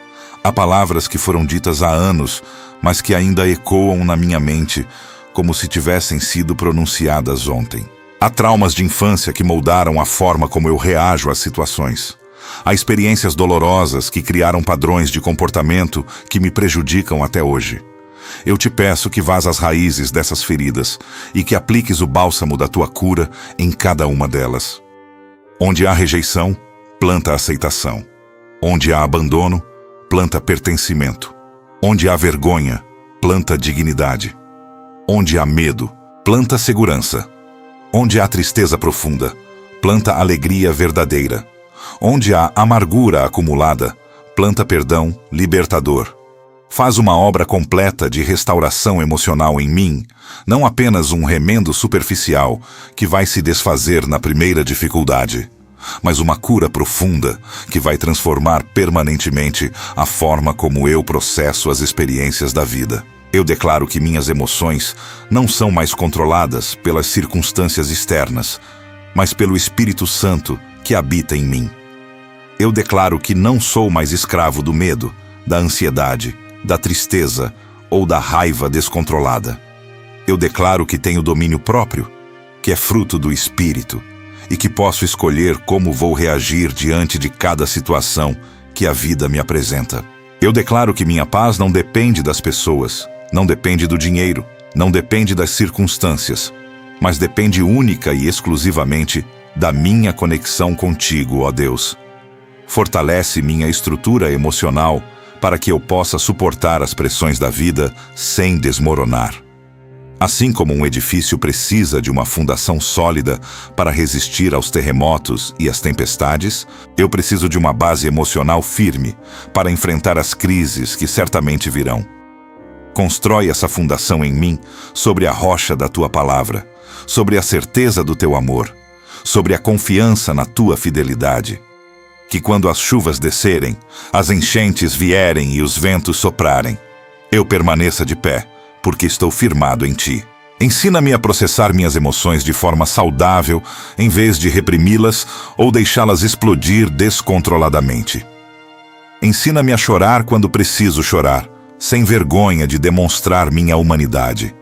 Há palavras que foram ditas há anos, mas que ainda ecoam na minha mente como se tivessem sido pronunciadas ontem. Há traumas de infância que moldaram a forma como eu reajo às situações. Há experiências dolorosas que criaram padrões de comportamento que me prejudicam até hoje. Eu te peço que vás às raízes dessas feridas e que apliques o bálsamo da tua cura em cada uma delas. Onde há rejeição, planta aceitação. Onde há abandono, planta pertencimento. Onde há vergonha, planta dignidade. Onde há medo, planta segurança. Onde há tristeza profunda, planta alegria verdadeira. Onde há amargura acumulada, planta perdão libertador. Faz uma obra completa de restauração emocional em mim, não apenas um remendo superficial que vai se desfazer na primeira dificuldade, mas uma cura profunda que vai transformar permanentemente a forma como eu processo as experiências da vida. Eu declaro que minhas emoções não são mais controladas pelas circunstâncias externas, mas pelo Espírito Santo que habita em mim. Eu declaro que não sou mais escravo do medo, da ansiedade, da tristeza ou da raiva descontrolada. Eu declaro que tenho domínio próprio, que é fruto do Espírito, e que posso escolher como vou reagir diante de cada situação que a vida me apresenta. Eu declaro que minha paz não depende das pessoas, não depende do dinheiro, não depende das circunstâncias, mas depende única e exclusivamente da minha conexão contigo, ó Deus. Fortalece minha estrutura emocional para que eu possa suportar as pressões da vida sem desmoronar. Assim como um edifício precisa de uma fundação sólida para resistir aos terremotos e às tempestades, eu preciso de uma base emocional firme para enfrentar as crises que certamente virão. Constrói essa fundação em mim sobre a rocha da tua palavra, sobre a certeza do teu amor, sobre a confiança na tua fidelidade. Que quando as chuvas descerem, as enchentes vierem e os ventos soprarem, eu permaneça de pé, porque estou firmado em ti. Ensina-me a processar minhas emoções de forma saudável, em vez de reprimi-las ou deixá-las explodir descontroladamente. Ensina-me a chorar quando preciso chorar, sem vergonha de demonstrar minha humanidade.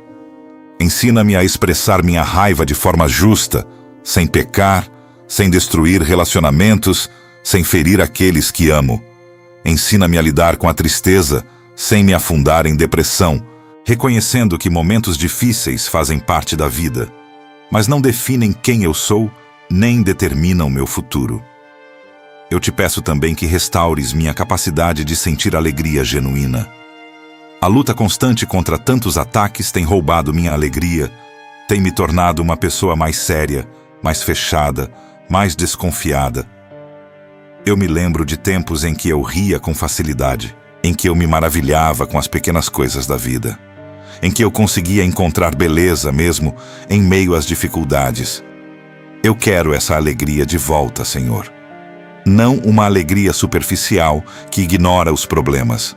Ensina-me a expressar minha raiva de forma justa, sem pecar, sem destruir relacionamentos, sem ferir aqueles que amo. Ensina-me a lidar com a tristeza, sem me afundar em depressão, reconhecendo que momentos difíceis fazem parte da vida, mas não definem quem eu sou, nem determinam meu futuro. Eu te peço também que restaures minha capacidade de sentir alegria genuína. A luta constante contra tantos ataques tem roubado minha alegria, tem me tornado uma pessoa mais séria, mais fechada, mais desconfiada. Eu me lembro de tempos em que eu ria com facilidade, em que eu me maravilhava com as pequenas coisas da vida, em que eu conseguia encontrar beleza mesmo em meio às dificuldades. Eu quero essa alegria de volta, Senhor. Não uma alegria superficial que ignora os problemas,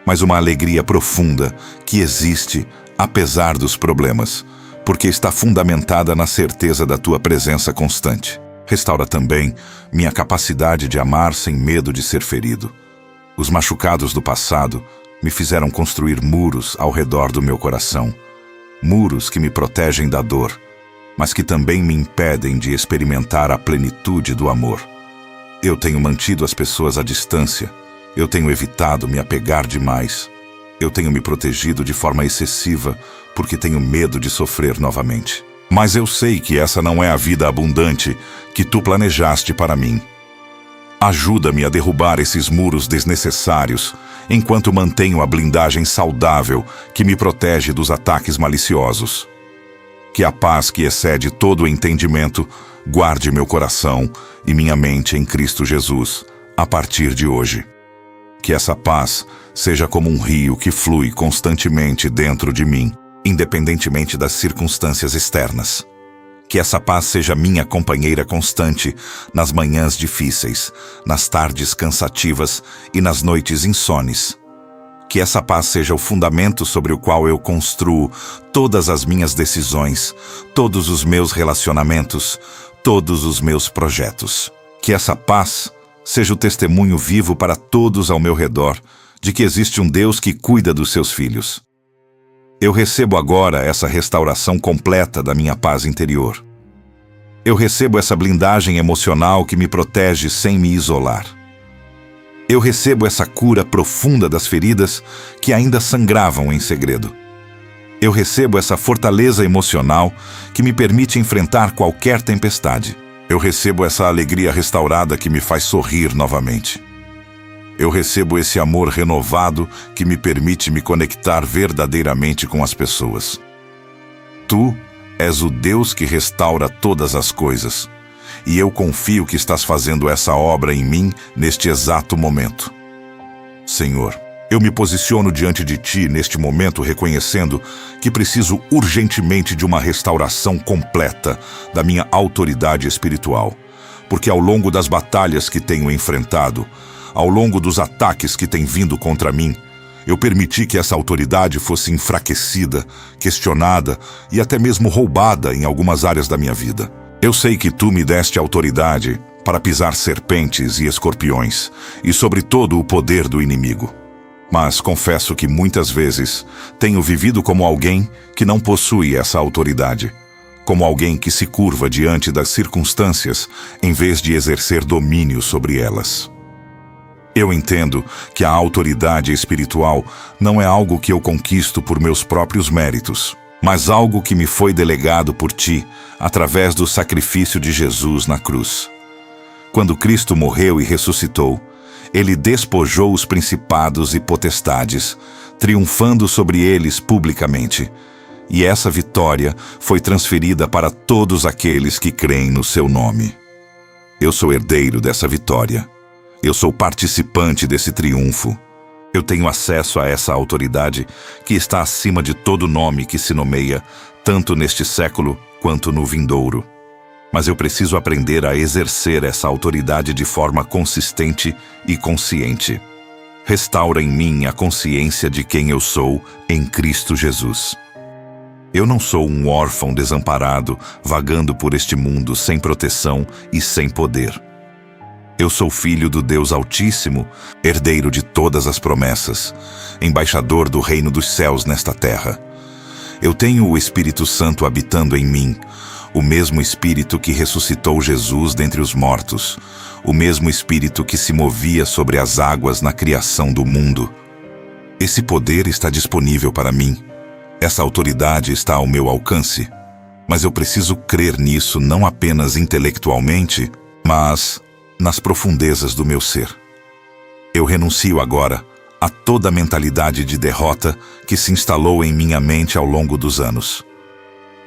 mas uma alegria profunda que existe apesar dos problemas, porque está fundamentada na certeza da Tua presença constante. Restaura também minha capacidade de amar sem medo de ser ferido. Os machucados do passado me fizeram construir muros ao redor do meu coração, muros que me protegem da dor, mas que também me impedem de experimentar a plenitude do amor. Eu tenho mantido as pessoas à distância, eu tenho evitado me apegar demais, eu tenho me protegido de forma excessiva porque tenho medo de sofrer novamente. Mas eu sei que essa não é a vida abundante que Tu planejaste para mim. Ajuda-me a derrubar esses muros desnecessários, enquanto mantenho a blindagem saudável que me protege dos ataques maliciosos. Que a paz que excede todo o entendimento guarde meu coração e minha mente em Cristo Jesus, a partir de hoje. Que essa paz seja como um rio que flui constantemente dentro de mim, independentemente das circunstâncias externas. Que essa paz seja minha companheira constante nas manhãs difíceis, nas tardes cansativas e nas noites insones. Que essa paz seja o fundamento sobre o qual eu construo todas as minhas decisões, todos os meus relacionamentos, todos os meus projetos. Que essa paz seja o testemunho vivo para todos ao meu redor de que existe um Deus que cuida dos seus filhos. Eu recebo agora essa restauração completa da minha paz interior. Eu recebo essa blindagem emocional que me protege sem me isolar. Eu recebo essa cura profunda das feridas que ainda sangravam em segredo. Eu recebo essa fortaleza emocional que me permite enfrentar qualquer tempestade. Eu recebo essa alegria restaurada que me faz sorrir novamente. Eu recebo esse amor renovado que me permite me conectar verdadeiramente com as pessoas. Tu és o Deus que restaura todas as coisas, e eu confio que estás fazendo essa obra em mim neste exato momento. Senhor, eu me posiciono diante de Ti neste momento reconhecendo que preciso urgentemente de uma restauração completa da minha autoridade espiritual, porque ao longo das batalhas que tenho enfrentado, ao longo dos ataques que têm vindo contra mim, eu permiti que essa autoridade fosse enfraquecida, questionada e até mesmo roubada em algumas áreas da minha vida. Eu sei que Tu me deste autoridade para pisar serpentes e escorpiões e sobre todo o poder do inimigo. Mas confesso que muitas vezes tenho vivido como alguém que não possui essa autoridade, como alguém que se curva diante das circunstâncias em vez de exercer domínio sobre elas. Eu entendo que a autoridade espiritual não é algo que eu conquisto por meus próprios méritos, mas algo que me foi delegado por Ti através do sacrifício de Jesus na cruz. Quando Cristo morreu e ressuscitou, Ele despojou os principados e potestades, triunfando sobre eles publicamente. E essa vitória foi transferida para todos aqueles que creem no Seu nome. Eu sou herdeiro dessa vitória. Eu sou participante desse triunfo. Eu tenho acesso a essa autoridade que está acima de todo nome que se nomeia, tanto neste século quanto no vindouro. Mas eu preciso aprender a exercer essa autoridade de forma consistente e consciente. Restaura em mim a consciência de quem eu sou em Cristo Jesus. Eu não sou um órfão desamparado, vagando por este mundo sem proteção e sem poder. Eu sou filho do Deus Altíssimo, herdeiro de todas as promessas, embaixador do reino dos céus nesta terra. Eu tenho o Espírito Santo habitando em mim, O mesmo Espírito que ressuscitou Jesus dentre os mortos, o mesmo Espírito que se movia sobre as águas na criação do mundo. Esse poder está disponível para mim. Essa autoridade está ao meu alcance. Mas eu preciso crer nisso não apenas intelectualmente, mas nas profundezas do meu ser. Eu renuncio agora a toda a mentalidade de derrota que se instalou em minha mente ao longo dos anos.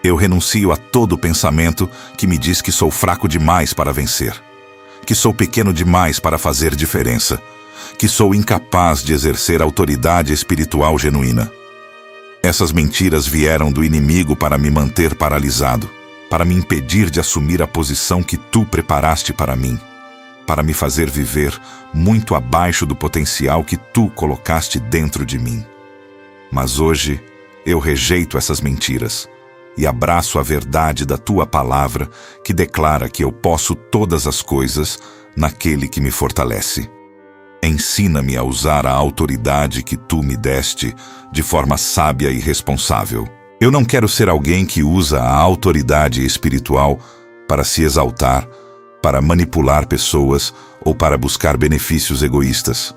Eu renuncio a todo pensamento que me diz que sou fraco demais para vencer, que sou pequeno demais para fazer diferença, que sou incapaz de exercer autoridade espiritual genuína. Essas mentiras vieram do inimigo para me manter paralisado, para me impedir de assumir a posição que tu preparaste para mim, para me fazer viver muito abaixo do potencial que tu colocaste dentro de mim. Mas hoje eu rejeito essas mentiras e abraço a verdade da tua palavra, que declara que eu posso todas as coisas naquele que me fortalece. Ensina-me a usar a autoridade que tu me deste de forma sábia e responsável. Eu não quero ser alguém que usa a autoridade espiritual para se exaltar, para manipular pessoas ou para buscar benefícios egoístas.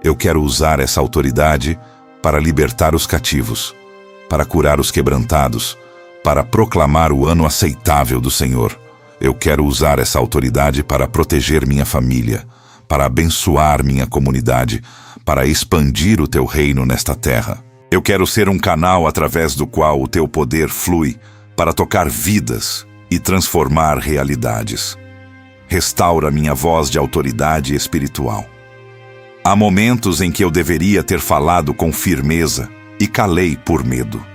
Eu quero usar essa autoridade para libertar os cativos, para curar os quebrantados, para proclamar o ano aceitável do Senhor. Eu quero usar essa autoridade para proteger minha família, para abençoar minha comunidade, para expandir o teu reino nesta terra. Eu quero ser um canal através do qual o teu poder flui para tocar vidas e transformar realidades. Restaura minha voz de autoridade espiritual. Há momentos em que eu deveria ter falado com firmeza e calei por medo.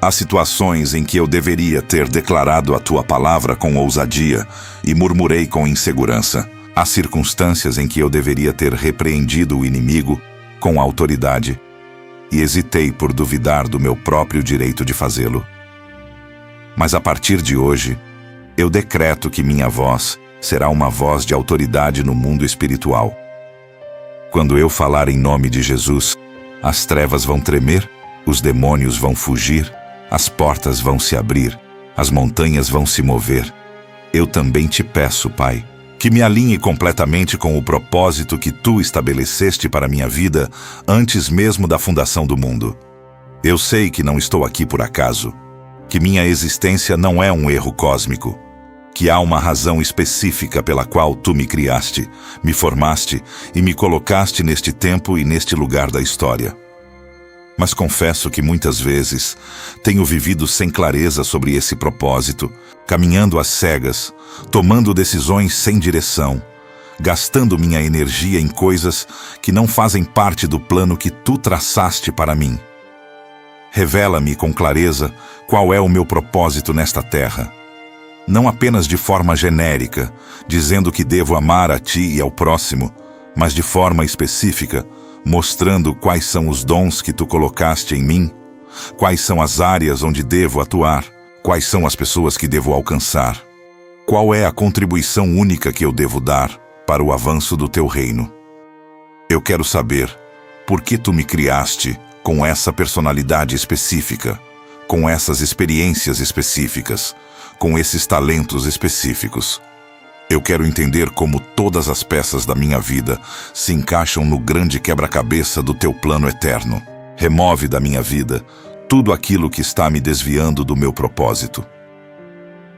Há situações em que eu deveria ter declarado a tua palavra com ousadia e murmurei com insegurança. Há circunstâncias em que eu deveria ter repreendido o inimigo com autoridade e hesitei por duvidar do meu próprio direito de fazê-lo. Mas a partir de hoje, eu decreto que minha voz será uma voz de autoridade no mundo espiritual. Quando eu falar em nome de Jesus, as trevas vão tremer, os demônios vão fugir, as portas vão se abrir, as montanhas vão se mover. Eu também te peço, Pai, que me alinhe completamente com o propósito que tu estabeleceste para minha vida antes mesmo da fundação do mundo. Eu sei que não estou aqui por acaso, que minha existência não é um erro cósmico, que há uma razão específica pela qual tu me criaste, me formaste e me colocaste neste tempo e neste lugar da história. Mas confesso que muitas vezes tenho vivido sem clareza sobre esse propósito, caminhando às cegas, tomando decisões sem direção, gastando minha energia em coisas que não fazem parte do plano que tu traçaste para mim. Revela-me com clareza qual é o meu propósito nesta terra. Não apenas de forma genérica, dizendo que devo amar a ti e ao próximo, mas de forma específica, mostrando quais são os dons que tu colocaste em mim, quais são as áreas onde devo atuar, quais são as pessoas que devo alcançar, qual é a contribuição única que eu devo dar para o avanço do teu reino. Eu quero saber por que tu me criaste com essa personalidade específica, com essas experiências específicas, com esses talentos específicos. Eu quero entender como todas as peças da minha vida se encaixam no grande quebra-cabeça do teu plano eterno. Remove da minha vida tudo aquilo que está me desviando do meu propósito.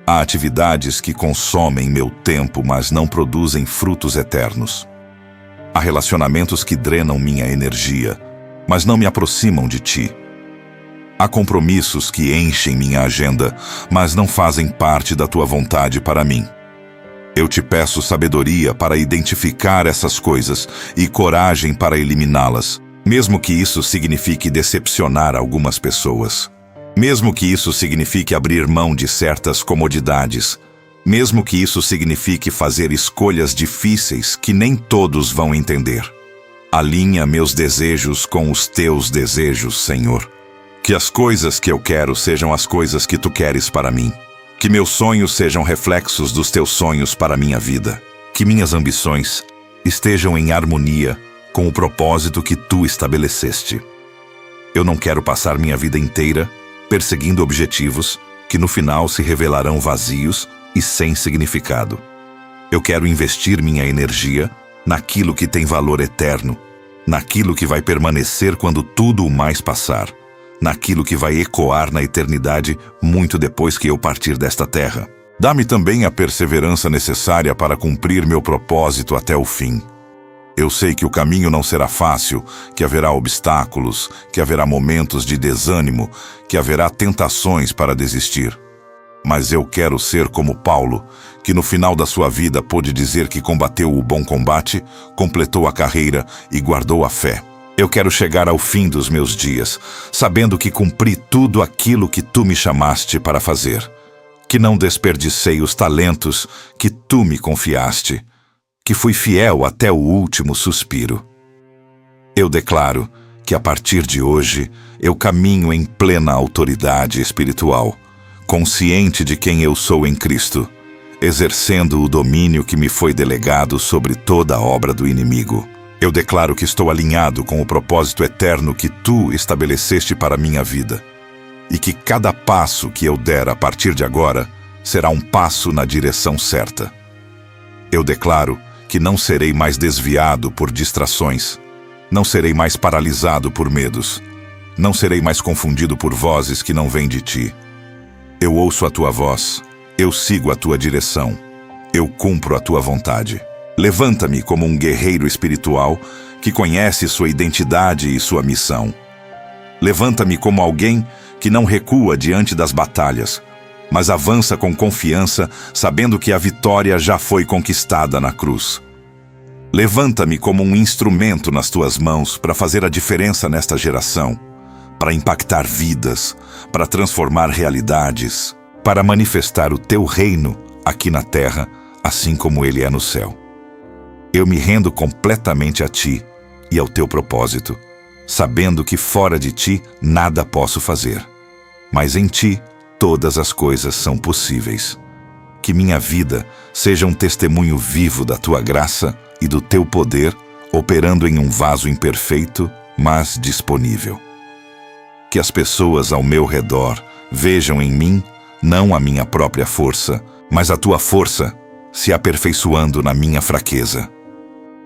Há atividades que consomem meu tempo, mas não produzem frutos eternos. Há relacionamentos que drenam minha energia, mas não me aproximam de ti. Há compromissos que enchem minha agenda, mas não fazem parte da tua vontade para mim. Eu te peço sabedoria para identificar essas coisas e coragem para eliminá-las, mesmo que isso signifique decepcionar algumas pessoas. Mesmo que isso signifique abrir mão de certas comodidades. Mesmo que isso signifique fazer escolhas difíceis que nem todos vão entender. Alinha meus desejos com os teus desejos, Senhor. Que as coisas que eu quero sejam as coisas que tu queres para mim. Que meus sonhos sejam reflexos dos teus sonhos para a minha vida. Que minhas ambições estejam em harmonia com o propósito que tu estabeleceste. Eu não quero passar minha vida inteira perseguindo objetivos que no final se revelarão vazios e sem significado. Eu quero investir minha energia naquilo que tem valor eterno, naquilo que vai permanecer quando tudo o mais passar, naquilo que vai ecoar na eternidade muito depois que eu partir desta terra. Dá-me também a perseverança necessária para cumprir meu propósito até o fim. Eu sei que o caminho não será fácil, que haverá obstáculos, que haverá momentos de desânimo, que haverá tentações para desistir. Mas eu quero ser como Paulo, que no final da sua vida pôde dizer que combateu o bom combate, completou a carreira e guardou a fé. Eu quero chegar ao fim dos meus dias, sabendo que cumpri tudo aquilo que tu me chamaste para fazer, que não desperdicei os talentos que tu me confiaste, que fui fiel até o último suspiro. Eu declaro que a partir de hoje eu caminho em plena autoridade espiritual, consciente de quem eu sou em Cristo, exercendo o domínio que me foi delegado sobre toda a obra do inimigo. Eu declaro que estou alinhado com o propósito eterno que tu estabeleceste para a minha vida, e que cada passo que eu der a partir de agora será um passo na direção certa. Eu declaro que não serei mais desviado por distrações, não serei mais paralisado por medos, não serei mais confundido por vozes que não vêm de ti. Eu ouço a tua voz, eu sigo a tua direção, eu cumpro a tua vontade. Levanta-me como um guerreiro espiritual que conhece sua identidade e sua missão. Levanta-me como alguém que não recua diante das batalhas, mas avança com confiança, sabendo que a vitória já foi conquistada na cruz. Levanta-me como um instrumento nas tuas mãos para fazer a diferença nesta geração, para impactar vidas, para transformar realidades, para manifestar o teu reino aqui na terra, assim como ele é no céu. Eu me rendo completamente a ti e ao teu propósito, sabendo que fora de ti nada posso fazer, mas em ti todas as coisas são possíveis. Que minha vida seja um testemunho vivo da tua graça e do teu poder, operando em um vaso imperfeito, mas disponível. Que as pessoas ao meu redor vejam em mim não a minha própria força, mas a tua força se aperfeiçoando na minha fraqueza.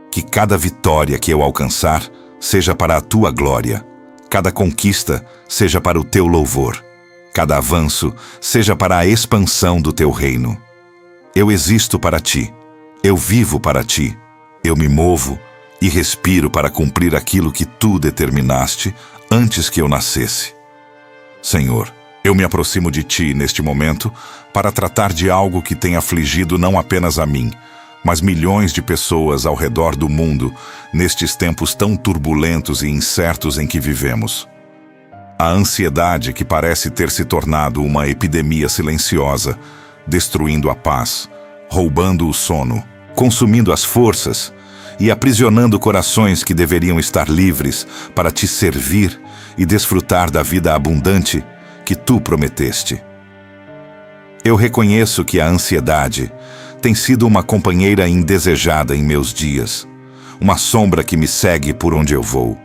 Que cada vitória que eu alcançar seja para a tua glória, cada conquista seja para o teu louvor, cada avanço seja para a expansão do teu reino. Eu existo para ti, eu vivo para ti, eu me movo e respiro para cumprir aquilo que tu determinaste antes que eu nascesse. Senhor, eu me aproximo de ti neste momento para tratar de algo que tem afligido não apenas a mim, mas milhões de pessoas ao redor do mundo nestes tempos tão turbulentos e incertos em que vivemos. A ansiedade que parece ter se tornado uma epidemia silenciosa, destruindo a paz, roubando o sono, consumindo as forças e aprisionando corações que deveriam estar livres para te servir e desfrutar da vida abundante que tu prometeste. Eu reconheço que a ansiedade tem sido uma companheira indesejada em meus dias, uma sombra que me segue por onde eu vou,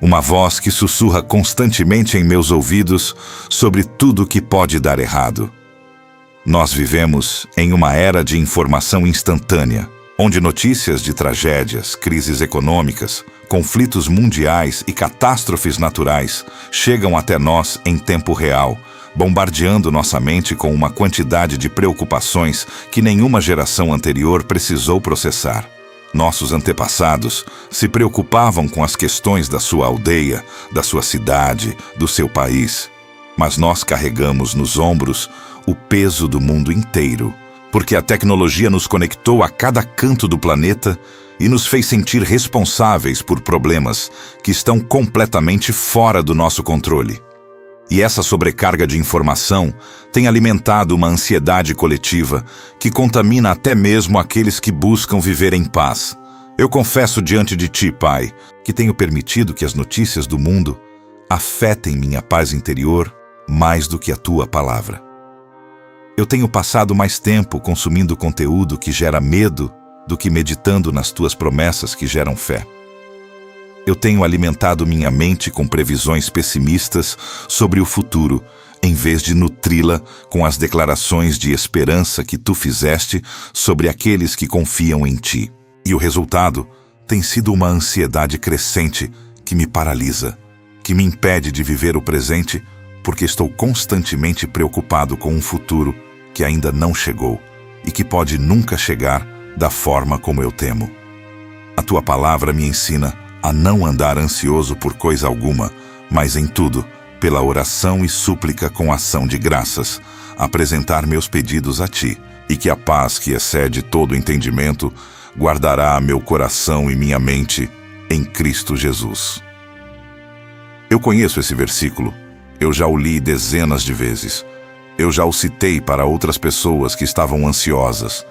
uma voz que sussurra constantemente em meus ouvidos sobre tudo que pode dar errado. Nós vivemos em uma era de informação instantânea, onde notícias de tragédias, crises econômicas, conflitos mundiais e catástrofes naturais chegam até nós em tempo real, bombardeando nossa mente com uma quantidade de preocupações que nenhuma geração anterior precisou processar. Nossos antepassados se preocupavam com as questões da sua aldeia, da sua cidade, do seu país. Mas nós carregamos nos ombros o peso do mundo inteiro, porque a tecnologia nos conectou a cada canto do planeta e nos fez sentir responsáveis por problemas que estão completamente fora do nosso controle. E essa sobrecarga de informação tem alimentado uma ansiedade coletiva que contamina até mesmo aqueles que buscam viver em paz. Eu confesso diante de ti, Pai, que tenho permitido que as notícias do mundo afetem minha paz interior mais do que a tua palavra. Eu tenho passado mais tempo consumindo conteúdo que gera medo do que meditando nas tuas promessas que geram fé. Eu tenho alimentado minha mente com previsões pessimistas sobre o futuro, em vez de nutri-la com as declarações de esperança que tu fizeste sobre aqueles que confiam em ti. E o resultado tem sido uma ansiedade crescente que me paralisa, que me impede de viver o presente, porque estou constantemente preocupado com um futuro que ainda não chegou e que pode nunca chegar da forma como eu temo. A tua palavra me ensina a não andar ansioso por coisa alguma, mas em tudo, pela oração e súplica com ação de graças, apresentar meus pedidos a ti, e que a paz que excede todo entendimento guardará meu coração e minha mente em Cristo Jesus. Eu conheço esse versículo, eu já o li dezenas de vezes. Eu já o citei para outras pessoas que estavam ansiosas,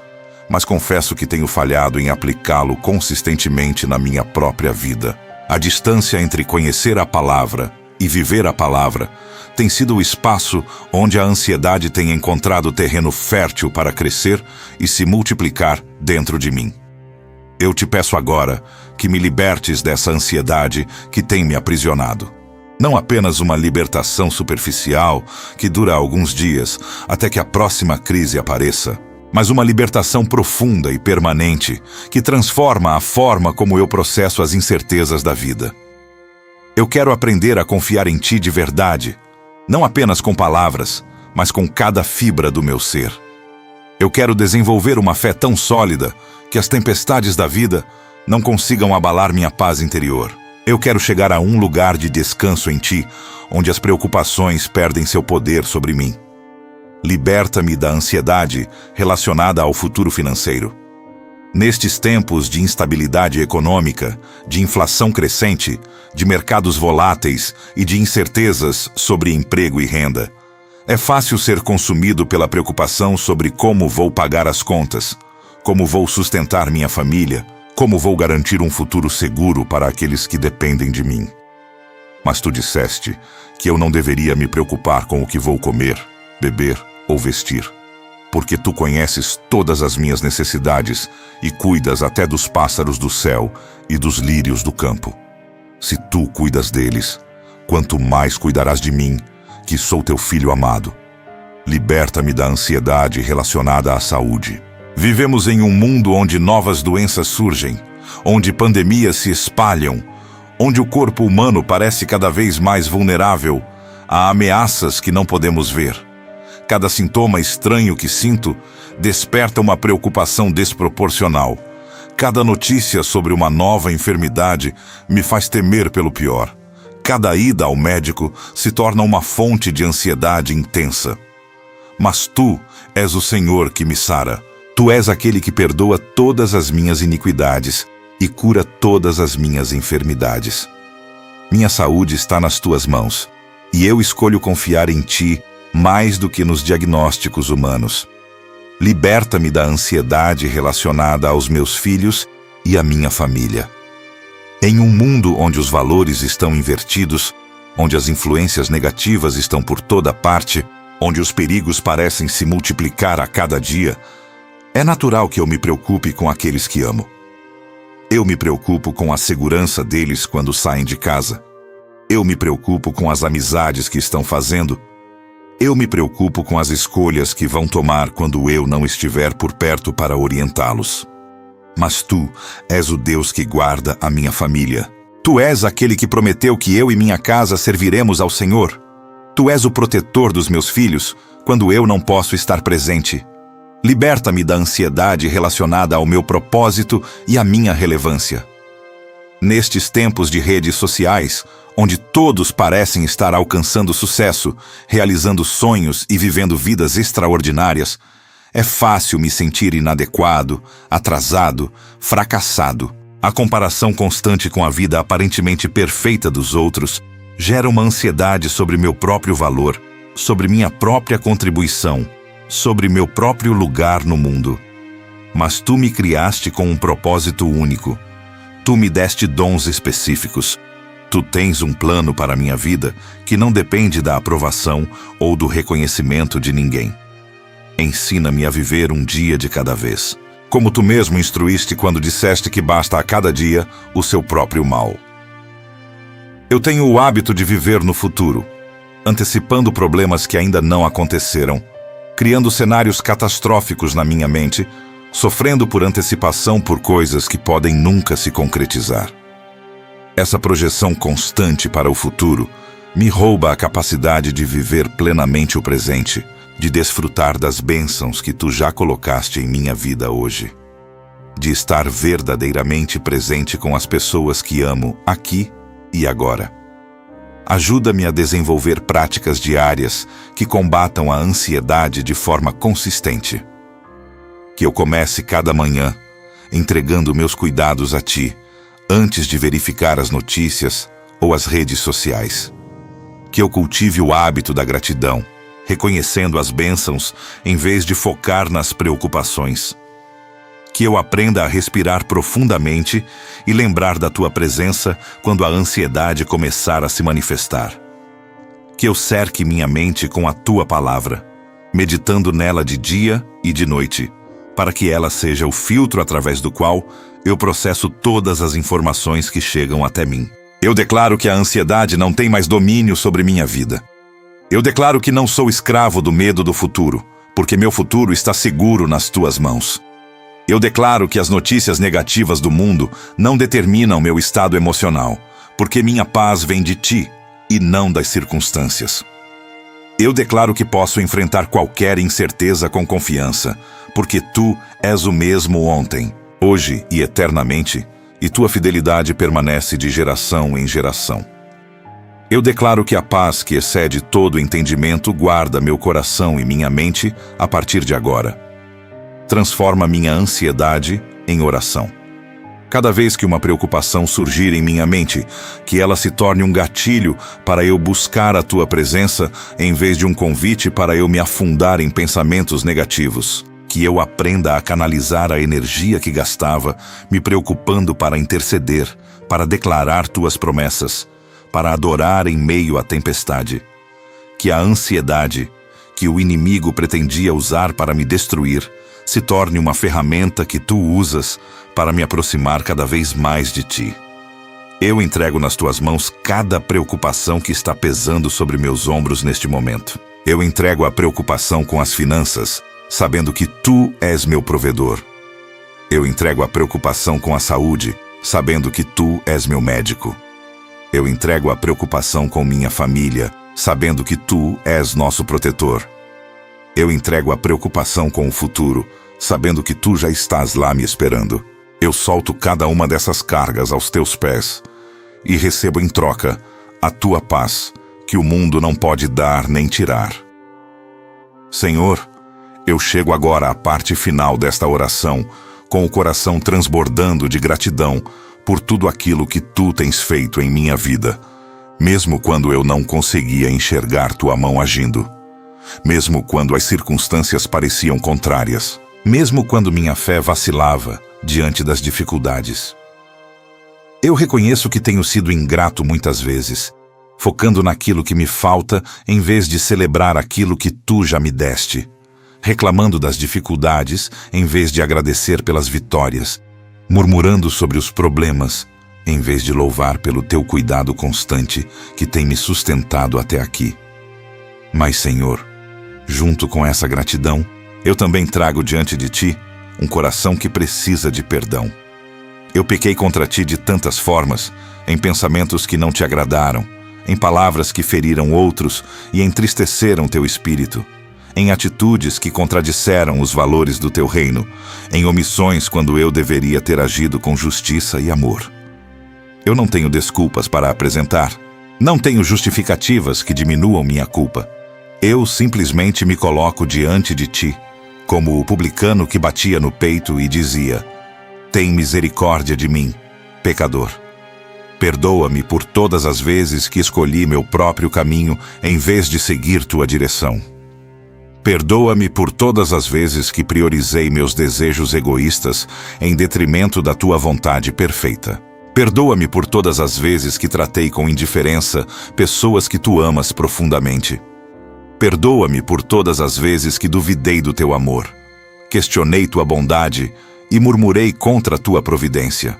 mas confesso que tenho falhado em aplicá-lo consistentemente na minha própria vida. A distância entre conhecer a palavra e viver a palavra tem sido o espaço onde a ansiedade tem encontrado terreno fértil para crescer e se multiplicar dentro de mim. Eu te peço agora que me libertes dessa ansiedade que tem me aprisionado. Não apenas uma libertação superficial que dura alguns dias até que a próxima crise apareça, mas uma libertação profunda e permanente que transforma a forma como eu processo as incertezas da vida. Eu quero aprender a confiar em ti de verdade, não apenas com palavras, mas com cada fibra do meu ser. Eu quero desenvolver uma fé tão sólida que as tempestades da vida não consigam abalar minha paz interior. Eu quero chegar a um lugar de descanso em ti, onde as preocupações perdem seu poder sobre mim. Liberta-me da ansiedade relacionada ao futuro financeiro. Nestes tempos de instabilidade econômica, de inflação crescente, de mercados voláteis e de incertezas sobre emprego e renda, é fácil ser consumido pela preocupação sobre como vou pagar as contas, como vou sustentar minha família, como vou garantir um futuro seguro para aqueles que dependem de mim. Mas tu disseste que eu não deveria me preocupar com o que vou comer, beber ou vestir, porque tu conheces todas as minhas necessidades e cuidas até dos pássaros do céu e dos lírios do campo. Se tu cuidas deles, quanto mais cuidarás de mim, que sou teu filho amado. Liberta-me da ansiedade relacionada à saúde. Vivemos em um mundo onde novas doenças surgem, onde pandemias se espalham, onde o corpo humano parece cada vez mais vulnerável a ameaças que não podemos ver. Cada sintoma estranho que sinto desperta uma preocupação desproporcional. Cada notícia sobre uma nova enfermidade me faz temer pelo pior. Cada ida ao médico se torna uma fonte de ansiedade intensa. Mas tu és o Senhor que me sara. Tu és aquele que perdoa todas as minhas iniquidades e cura todas as minhas enfermidades. Minha saúde está nas tuas mãos, e eu escolho confiar em ti mais do que nos diagnósticos humanos. Liberta-me da ansiedade relacionada aos meus filhos e à minha família. Em um mundo onde os valores estão invertidos, onde as influências negativas estão por toda parte, onde os perigos parecem se multiplicar a cada dia, é natural que eu me preocupe com aqueles que amo. Eu me preocupo com a segurança deles quando saem de casa. Eu me preocupo com as amizades que estão fazendo. Eu me preocupo com as escolhas que vão tomar quando eu não estiver por perto para orientá-los. Mas tu és o Deus que guarda a minha família. Tu és aquele que prometeu que eu e minha casa serviremos ao Senhor. Tu és o protetor dos meus filhos quando eu não posso estar presente. Liberta-me da ansiedade relacionada ao meu propósito e à minha relevância. Nestes tempos de redes sociais, onde todos parecem estar alcançando sucesso, realizando sonhos e vivendo vidas extraordinárias, é fácil me sentir inadequado, atrasado, fracassado. A comparação constante com a vida aparentemente perfeita dos outros gera uma ansiedade sobre meu próprio valor, sobre minha própria contribuição, sobre meu próprio lugar no mundo. Mas tu me criaste com um propósito único. Tu me deste dons específicos. Tu tens um plano para a minha vida que não depende da aprovação ou do reconhecimento de ninguém. Ensina-me a viver um dia de cada vez, como tu mesmo instruíste quando disseste que basta a cada dia o seu próprio mal. Eu tenho o hábito de viver no futuro. antecipando problemas que ainda não aconteceram, criando cenários catastróficos na minha mente, sofrendo por antecipação por coisas que podem nunca se concretizar. Essa projeção constante para o futuro me rouba a capacidade de viver plenamente o presente, de desfrutar das bênçãos que tu já colocaste em minha vida hoje, de estar verdadeiramente presente com as pessoas que amo aqui e agora. Ajuda-me a desenvolver práticas diárias que combatam a ansiedade de forma consistente. Que eu comece cada manhã entregando meus cuidados a ti, antes de verificar as notícias ou as redes sociais. Que eu cultive o hábito da gratidão, reconhecendo as bênçãos em vez de focar nas preocupações. Que eu aprenda a respirar profundamente e lembrar da tua presença quando a ansiedade começar a se manifestar. Que eu cerque minha mente com a tua palavra, meditando nela de dia e de noite, para que ela seja o filtro através do qual eu processo todas as informações que chegam até mim. Eu declaro que a ansiedade não tem mais domínio sobre minha vida. Eu declaro que não sou escravo do medo do futuro, porque meu futuro está seguro nas tuas mãos. Eu declaro que as notícias negativas do mundo não determinam meu estado emocional, porque minha paz vem de ti e não das circunstâncias. Eu declaro que posso enfrentar qualquer incerteza com confiança, porque tu és o mesmo ontem, hoje e eternamente, e tua fidelidade permanece de geração em geração. Eu declaro que a paz que excede todo entendimento guarda meu coração e minha mente a partir de agora. Transforma minha ansiedade em oração. Cada vez que uma preocupação surgir em minha mente, que ela se torne um gatilho para eu buscar a tua presença, em vez de um convite para eu me afundar em pensamentos negativos. Que eu aprenda a canalizar a energia que gastava, me preocupando para interceder, para declarar tuas promessas, para adorar em meio à tempestade. Que a ansiedade, que o inimigo pretendia usar para me destruir, se torne uma ferramenta que tu usas para me aproximar cada vez mais de ti. Eu entrego nas tuas mãos cada preocupação que está pesando sobre meus ombros neste momento. Eu entrego a preocupação com as finanças, sabendo que tu és meu provedor. Eu entrego a preocupação com a saúde, sabendo que tu és meu médico. Eu entrego a preocupação com minha família, sabendo que tu és nosso protetor. Eu entrego a preocupação com o futuro, sabendo que tu já estás lá me esperando. Eu solto cada uma dessas cargas aos teus pés e recebo em troca a tua paz, que o mundo não pode dar nem tirar. Senhor, eu chego agora à parte final desta oração, com o coração transbordando de gratidão por tudo aquilo que tu tens feito em minha vida, mesmo quando eu não conseguia enxergar tua mão agindo, mesmo quando as circunstâncias pareciam contrárias, mesmo quando minha fé vacilava diante das dificuldades. Eu reconheço que tenho sido ingrato muitas vezes, focando naquilo que me falta em vez de celebrar aquilo que tu já me deste, reclamando das dificuldades em vez de agradecer pelas vitórias, murmurando sobre os problemas em vez de louvar pelo teu cuidado constante que tem me sustentado até aqui. Mas, Senhor, junto com essa gratidão, eu também trago diante de ti um coração que precisa de perdão. Eu pequei contra ti de tantas formas, em pensamentos que não te agradaram, em palavras que feriram outros e entristeceram teu espírito, em atitudes que contradisseram os valores do teu reino, em omissões quando eu deveria ter agido com justiça e amor. Eu não tenho desculpas para apresentar, não tenho justificativas que diminuam minha culpa. Eu simplesmente me coloco diante de ti, como o publicano que batia no peito e dizia: tem misericórdia de mim, pecador. Perdoa-me por todas as vezes que escolhi meu próprio caminho em vez de seguir tua direção. Perdoa-me por todas as vezes que priorizei meus desejos egoístas em detrimento da tua vontade perfeita. Perdoa-me por todas as vezes que tratei com indiferença pessoas que tu amas profundamente. Perdoa-me por todas as vezes que duvidei do teu amor, questionei tua bondade e murmurei contra tua providência.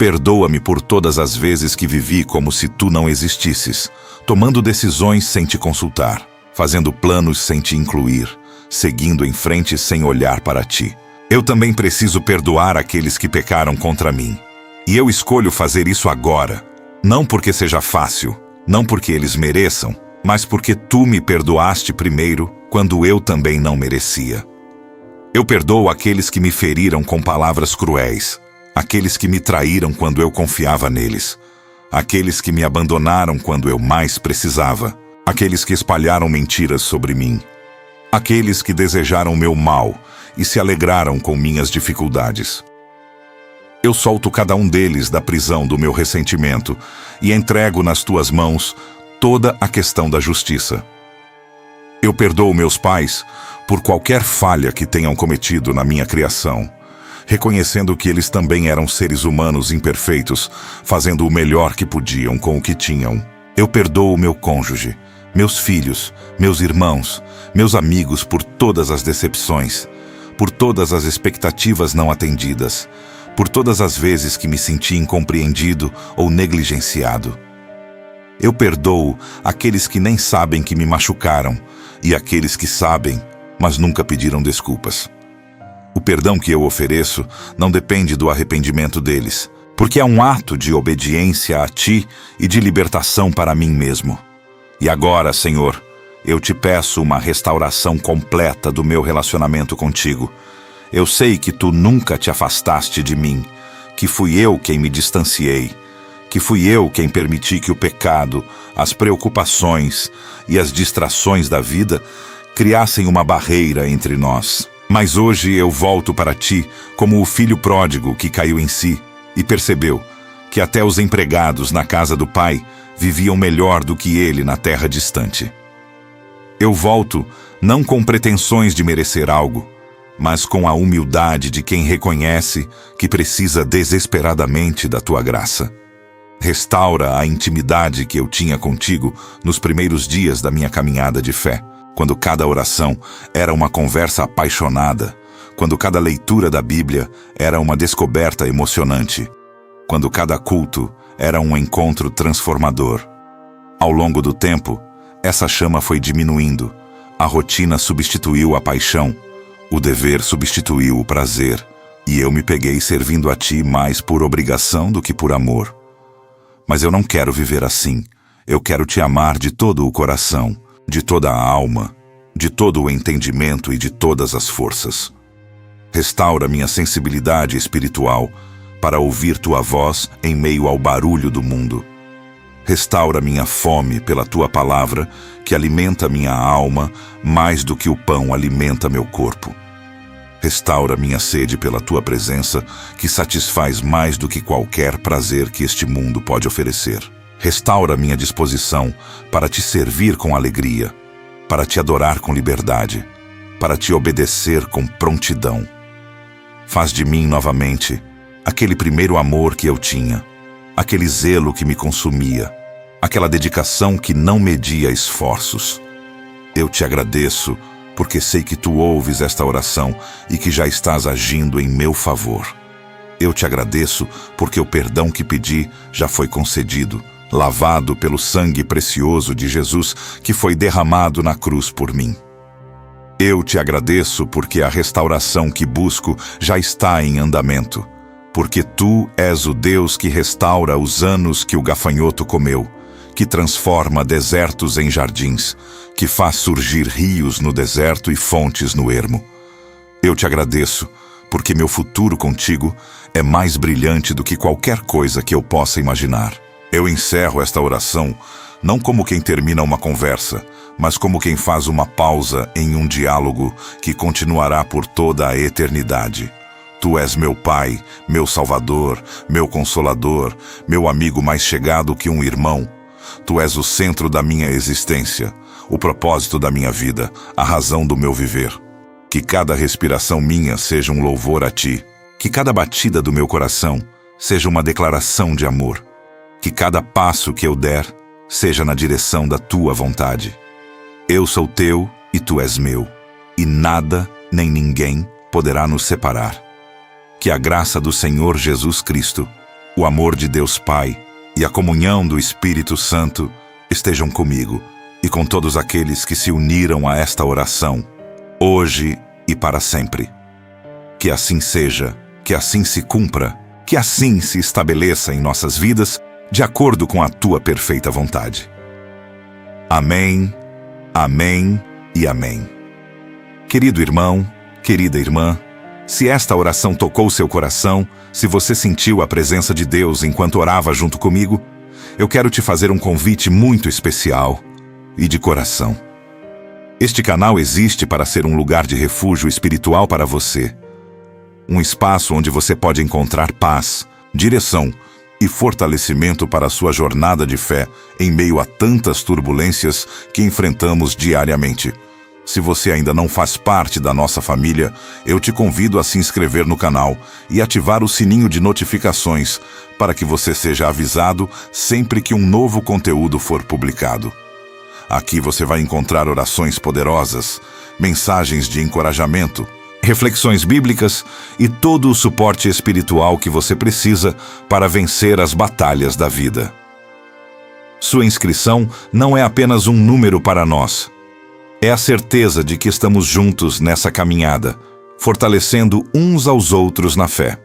Perdoa-me por todas as vezes que vivi como se tu não existisses, tomando decisões sem te consultar, fazendo planos sem te incluir, seguindo em frente sem olhar para ti. Eu também preciso perdoar aqueles que pecaram contra mim. E eu escolho fazer isso agora, não porque seja fácil, não porque eles mereçam, mas porque tu me perdoaste primeiro, quando eu também não merecia. Eu perdoo aqueles que me feriram com palavras cruéis, aqueles que me traíram quando eu confiava neles, aqueles que me abandonaram quando eu mais precisava, aqueles que espalharam mentiras sobre mim, aqueles que desejaram meu mal e se alegraram com minhas dificuldades. Eu solto cada um deles da prisão do meu ressentimento e entrego nas tuas mãos toda a questão da justiça. Eu perdoo meus pais por qualquer falha que tenham cometido na minha criação, reconhecendo que eles também eram seres humanos imperfeitos, fazendo o melhor que podiam com o que tinham. Eu perdoo meu cônjuge, meus filhos, meus irmãos, meus amigos por todas as decepções, por todas as expectativas não atendidas, por todas as vezes que me senti incompreendido ou negligenciado. Eu perdoo aqueles que nem sabem que me machucaram e aqueles que sabem, mas nunca pediram desculpas. O perdão que eu ofereço não depende do arrependimento deles, porque é um ato de obediência a ti e de libertação para mim mesmo. E agora, Senhor, eu te peço uma restauração completa do meu relacionamento contigo. Eu sei que tu nunca te afastaste de mim, que fui eu quem me distanciei, que fui eu quem permiti que o pecado, as preocupações e as distrações da vida criassem uma barreira entre nós. Mas hoje eu volto para ti como o filho pródigo que caiu em si e percebeu que até os empregados na casa do pai viviam melhor do que ele na terra distante. Eu volto não com pretensões de merecer algo, mas com a humildade de quem reconhece que precisa desesperadamente da tua graça. Restaura a intimidade que eu tinha contigo nos primeiros dias da minha caminhada de fé, quando cada oração era uma conversa apaixonada, quando cada leitura da Bíblia era uma descoberta emocionante, quando cada culto era um encontro transformador. Ao longo do tempo, essa chama foi diminuindo, a rotina substituiu a paixão, o dever substituiu o prazer, e eu me peguei servindo a ti mais por obrigação do que por amor. Mas eu não quero viver assim. Eu quero te amar de todo o coração, de toda a alma, de todo o entendimento e de todas as forças. Restaura minha sensibilidade espiritual para ouvir tua voz em meio ao barulho do mundo. Restaura minha fome pela tua palavra, que alimenta minha alma mais do que o pão alimenta meu corpo. Restaura minha sede pela tua presença, que satisfaz mais do que qualquer prazer que este mundo pode oferecer. Restaura minha disposição para te servir com alegria, para te adorar com liberdade, para te obedecer com prontidão. Faz de mim novamente aquele primeiro amor que eu tinha, aquele zelo que me consumia, aquela dedicação que não media esforços. Eu te agradeço porque sei que tu ouves esta oração e que já estás agindo em meu favor. Eu te agradeço porque o perdão que pedi já foi concedido, lavado pelo sangue precioso de Jesus que foi derramado na cruz por mim. Eu te agradeço porque a restauração que busco já está em andamento, porque tu és o Deus que restaura os anos que o gafanhoto comeu, que transforma desertos em jardins, que faz surgir rios no deserto e fontes no ermo. Eu te agradeço, porque meu futuro contigo é mais brilhante do que qualquer coisa que eu possa imaginar. Eu encerro esta oração não como quem termina uma conversa, mas como quem faz uma pausa em um diálogo que continuará por toda a eternidade. Tu és meu Pai, meu Salvador, meu Consolador, meu amigo mais chegado que um irmão. Tu és o centro da minha existência, o propósito da minha vida, a razão do meu viver. Que cada respiração minha seja um louvor a ti. Que cada batida do meu coração seja uma declaração de amor. Que cada passo que eu der seja na direção da tua vontade. Eu sou teu e tu és meu, e nada nem ninguém poderá nos separar. Que a graça do Senhor Jesus Cristo, o amor de Deus Pai e a comunhão do Espírito Santo estejam comigo e com todos aqueles que se uniram a esta oração, hoje e para sempre. Que assim seja, que assim se cumpra, que assim se estabeleça em nossas vidas, de acordo com a tua perfeita vontade. Amém, amém e amém. Querido irmão, querida irmã, se esta oração tocou seu coração, se você sentiu a presença de Deus enquanto orava junto comigo, eu quero te fazer um convite muito especial e de coração. Este canal existe para ser um lugar de refúgio espiritual para você. Um espaço onde você pode encontrar paz, direção e fortalecimento para a sua jornada de fé em meio a tantas turbulências que enfrentamos diariamente. Se você ainda não faz parte da nossa família, eu te convido a se inscrever no canal e ativar o sininho de notificações para que você seja avisado sempre que um novo conteúdo for publicado. Aqui você vai encontrar orações poderosas, mensagens de encorajamento, reflexões bíblicas e todo o suporte espiritual que você precisa para vencer as batalhas da vida. Sua inscrição não é apenas um número para nós. É a certeza de que estamos juntos nessa caminhada, fortalecendo uns aos outros na fé.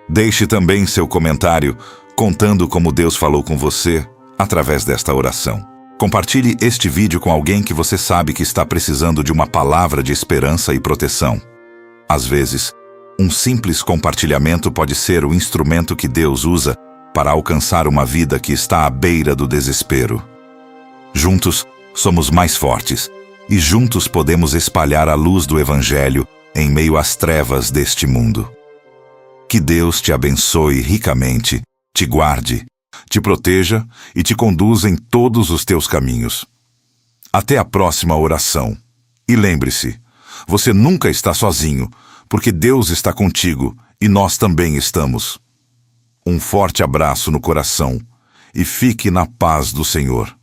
Deixe também seu comentário, contando como Deus falou com você através desta oração. Compartilhe este vídeo com alguém que você sabe que está precisando de uma palavra de esperança e proteção. Às vezes, um simples compartilhamento pode ser o instrumento que Deus usa para alcançar uma vida que está à beira do desespero. Juntos, somos mais fortes, e juntos podemos espalhar a luz do Evangelho em meio às trevas deste mundo. Que Deus te abençoe ricamente, te guarde, te proteja e te conduza em todos os teus caminhos. Até a próxima oração. E lembre-se, você nunca está sozinho, porque Deus está contigo e nós também estamos. Um forte abraço no coração e fique na paz do Senhor.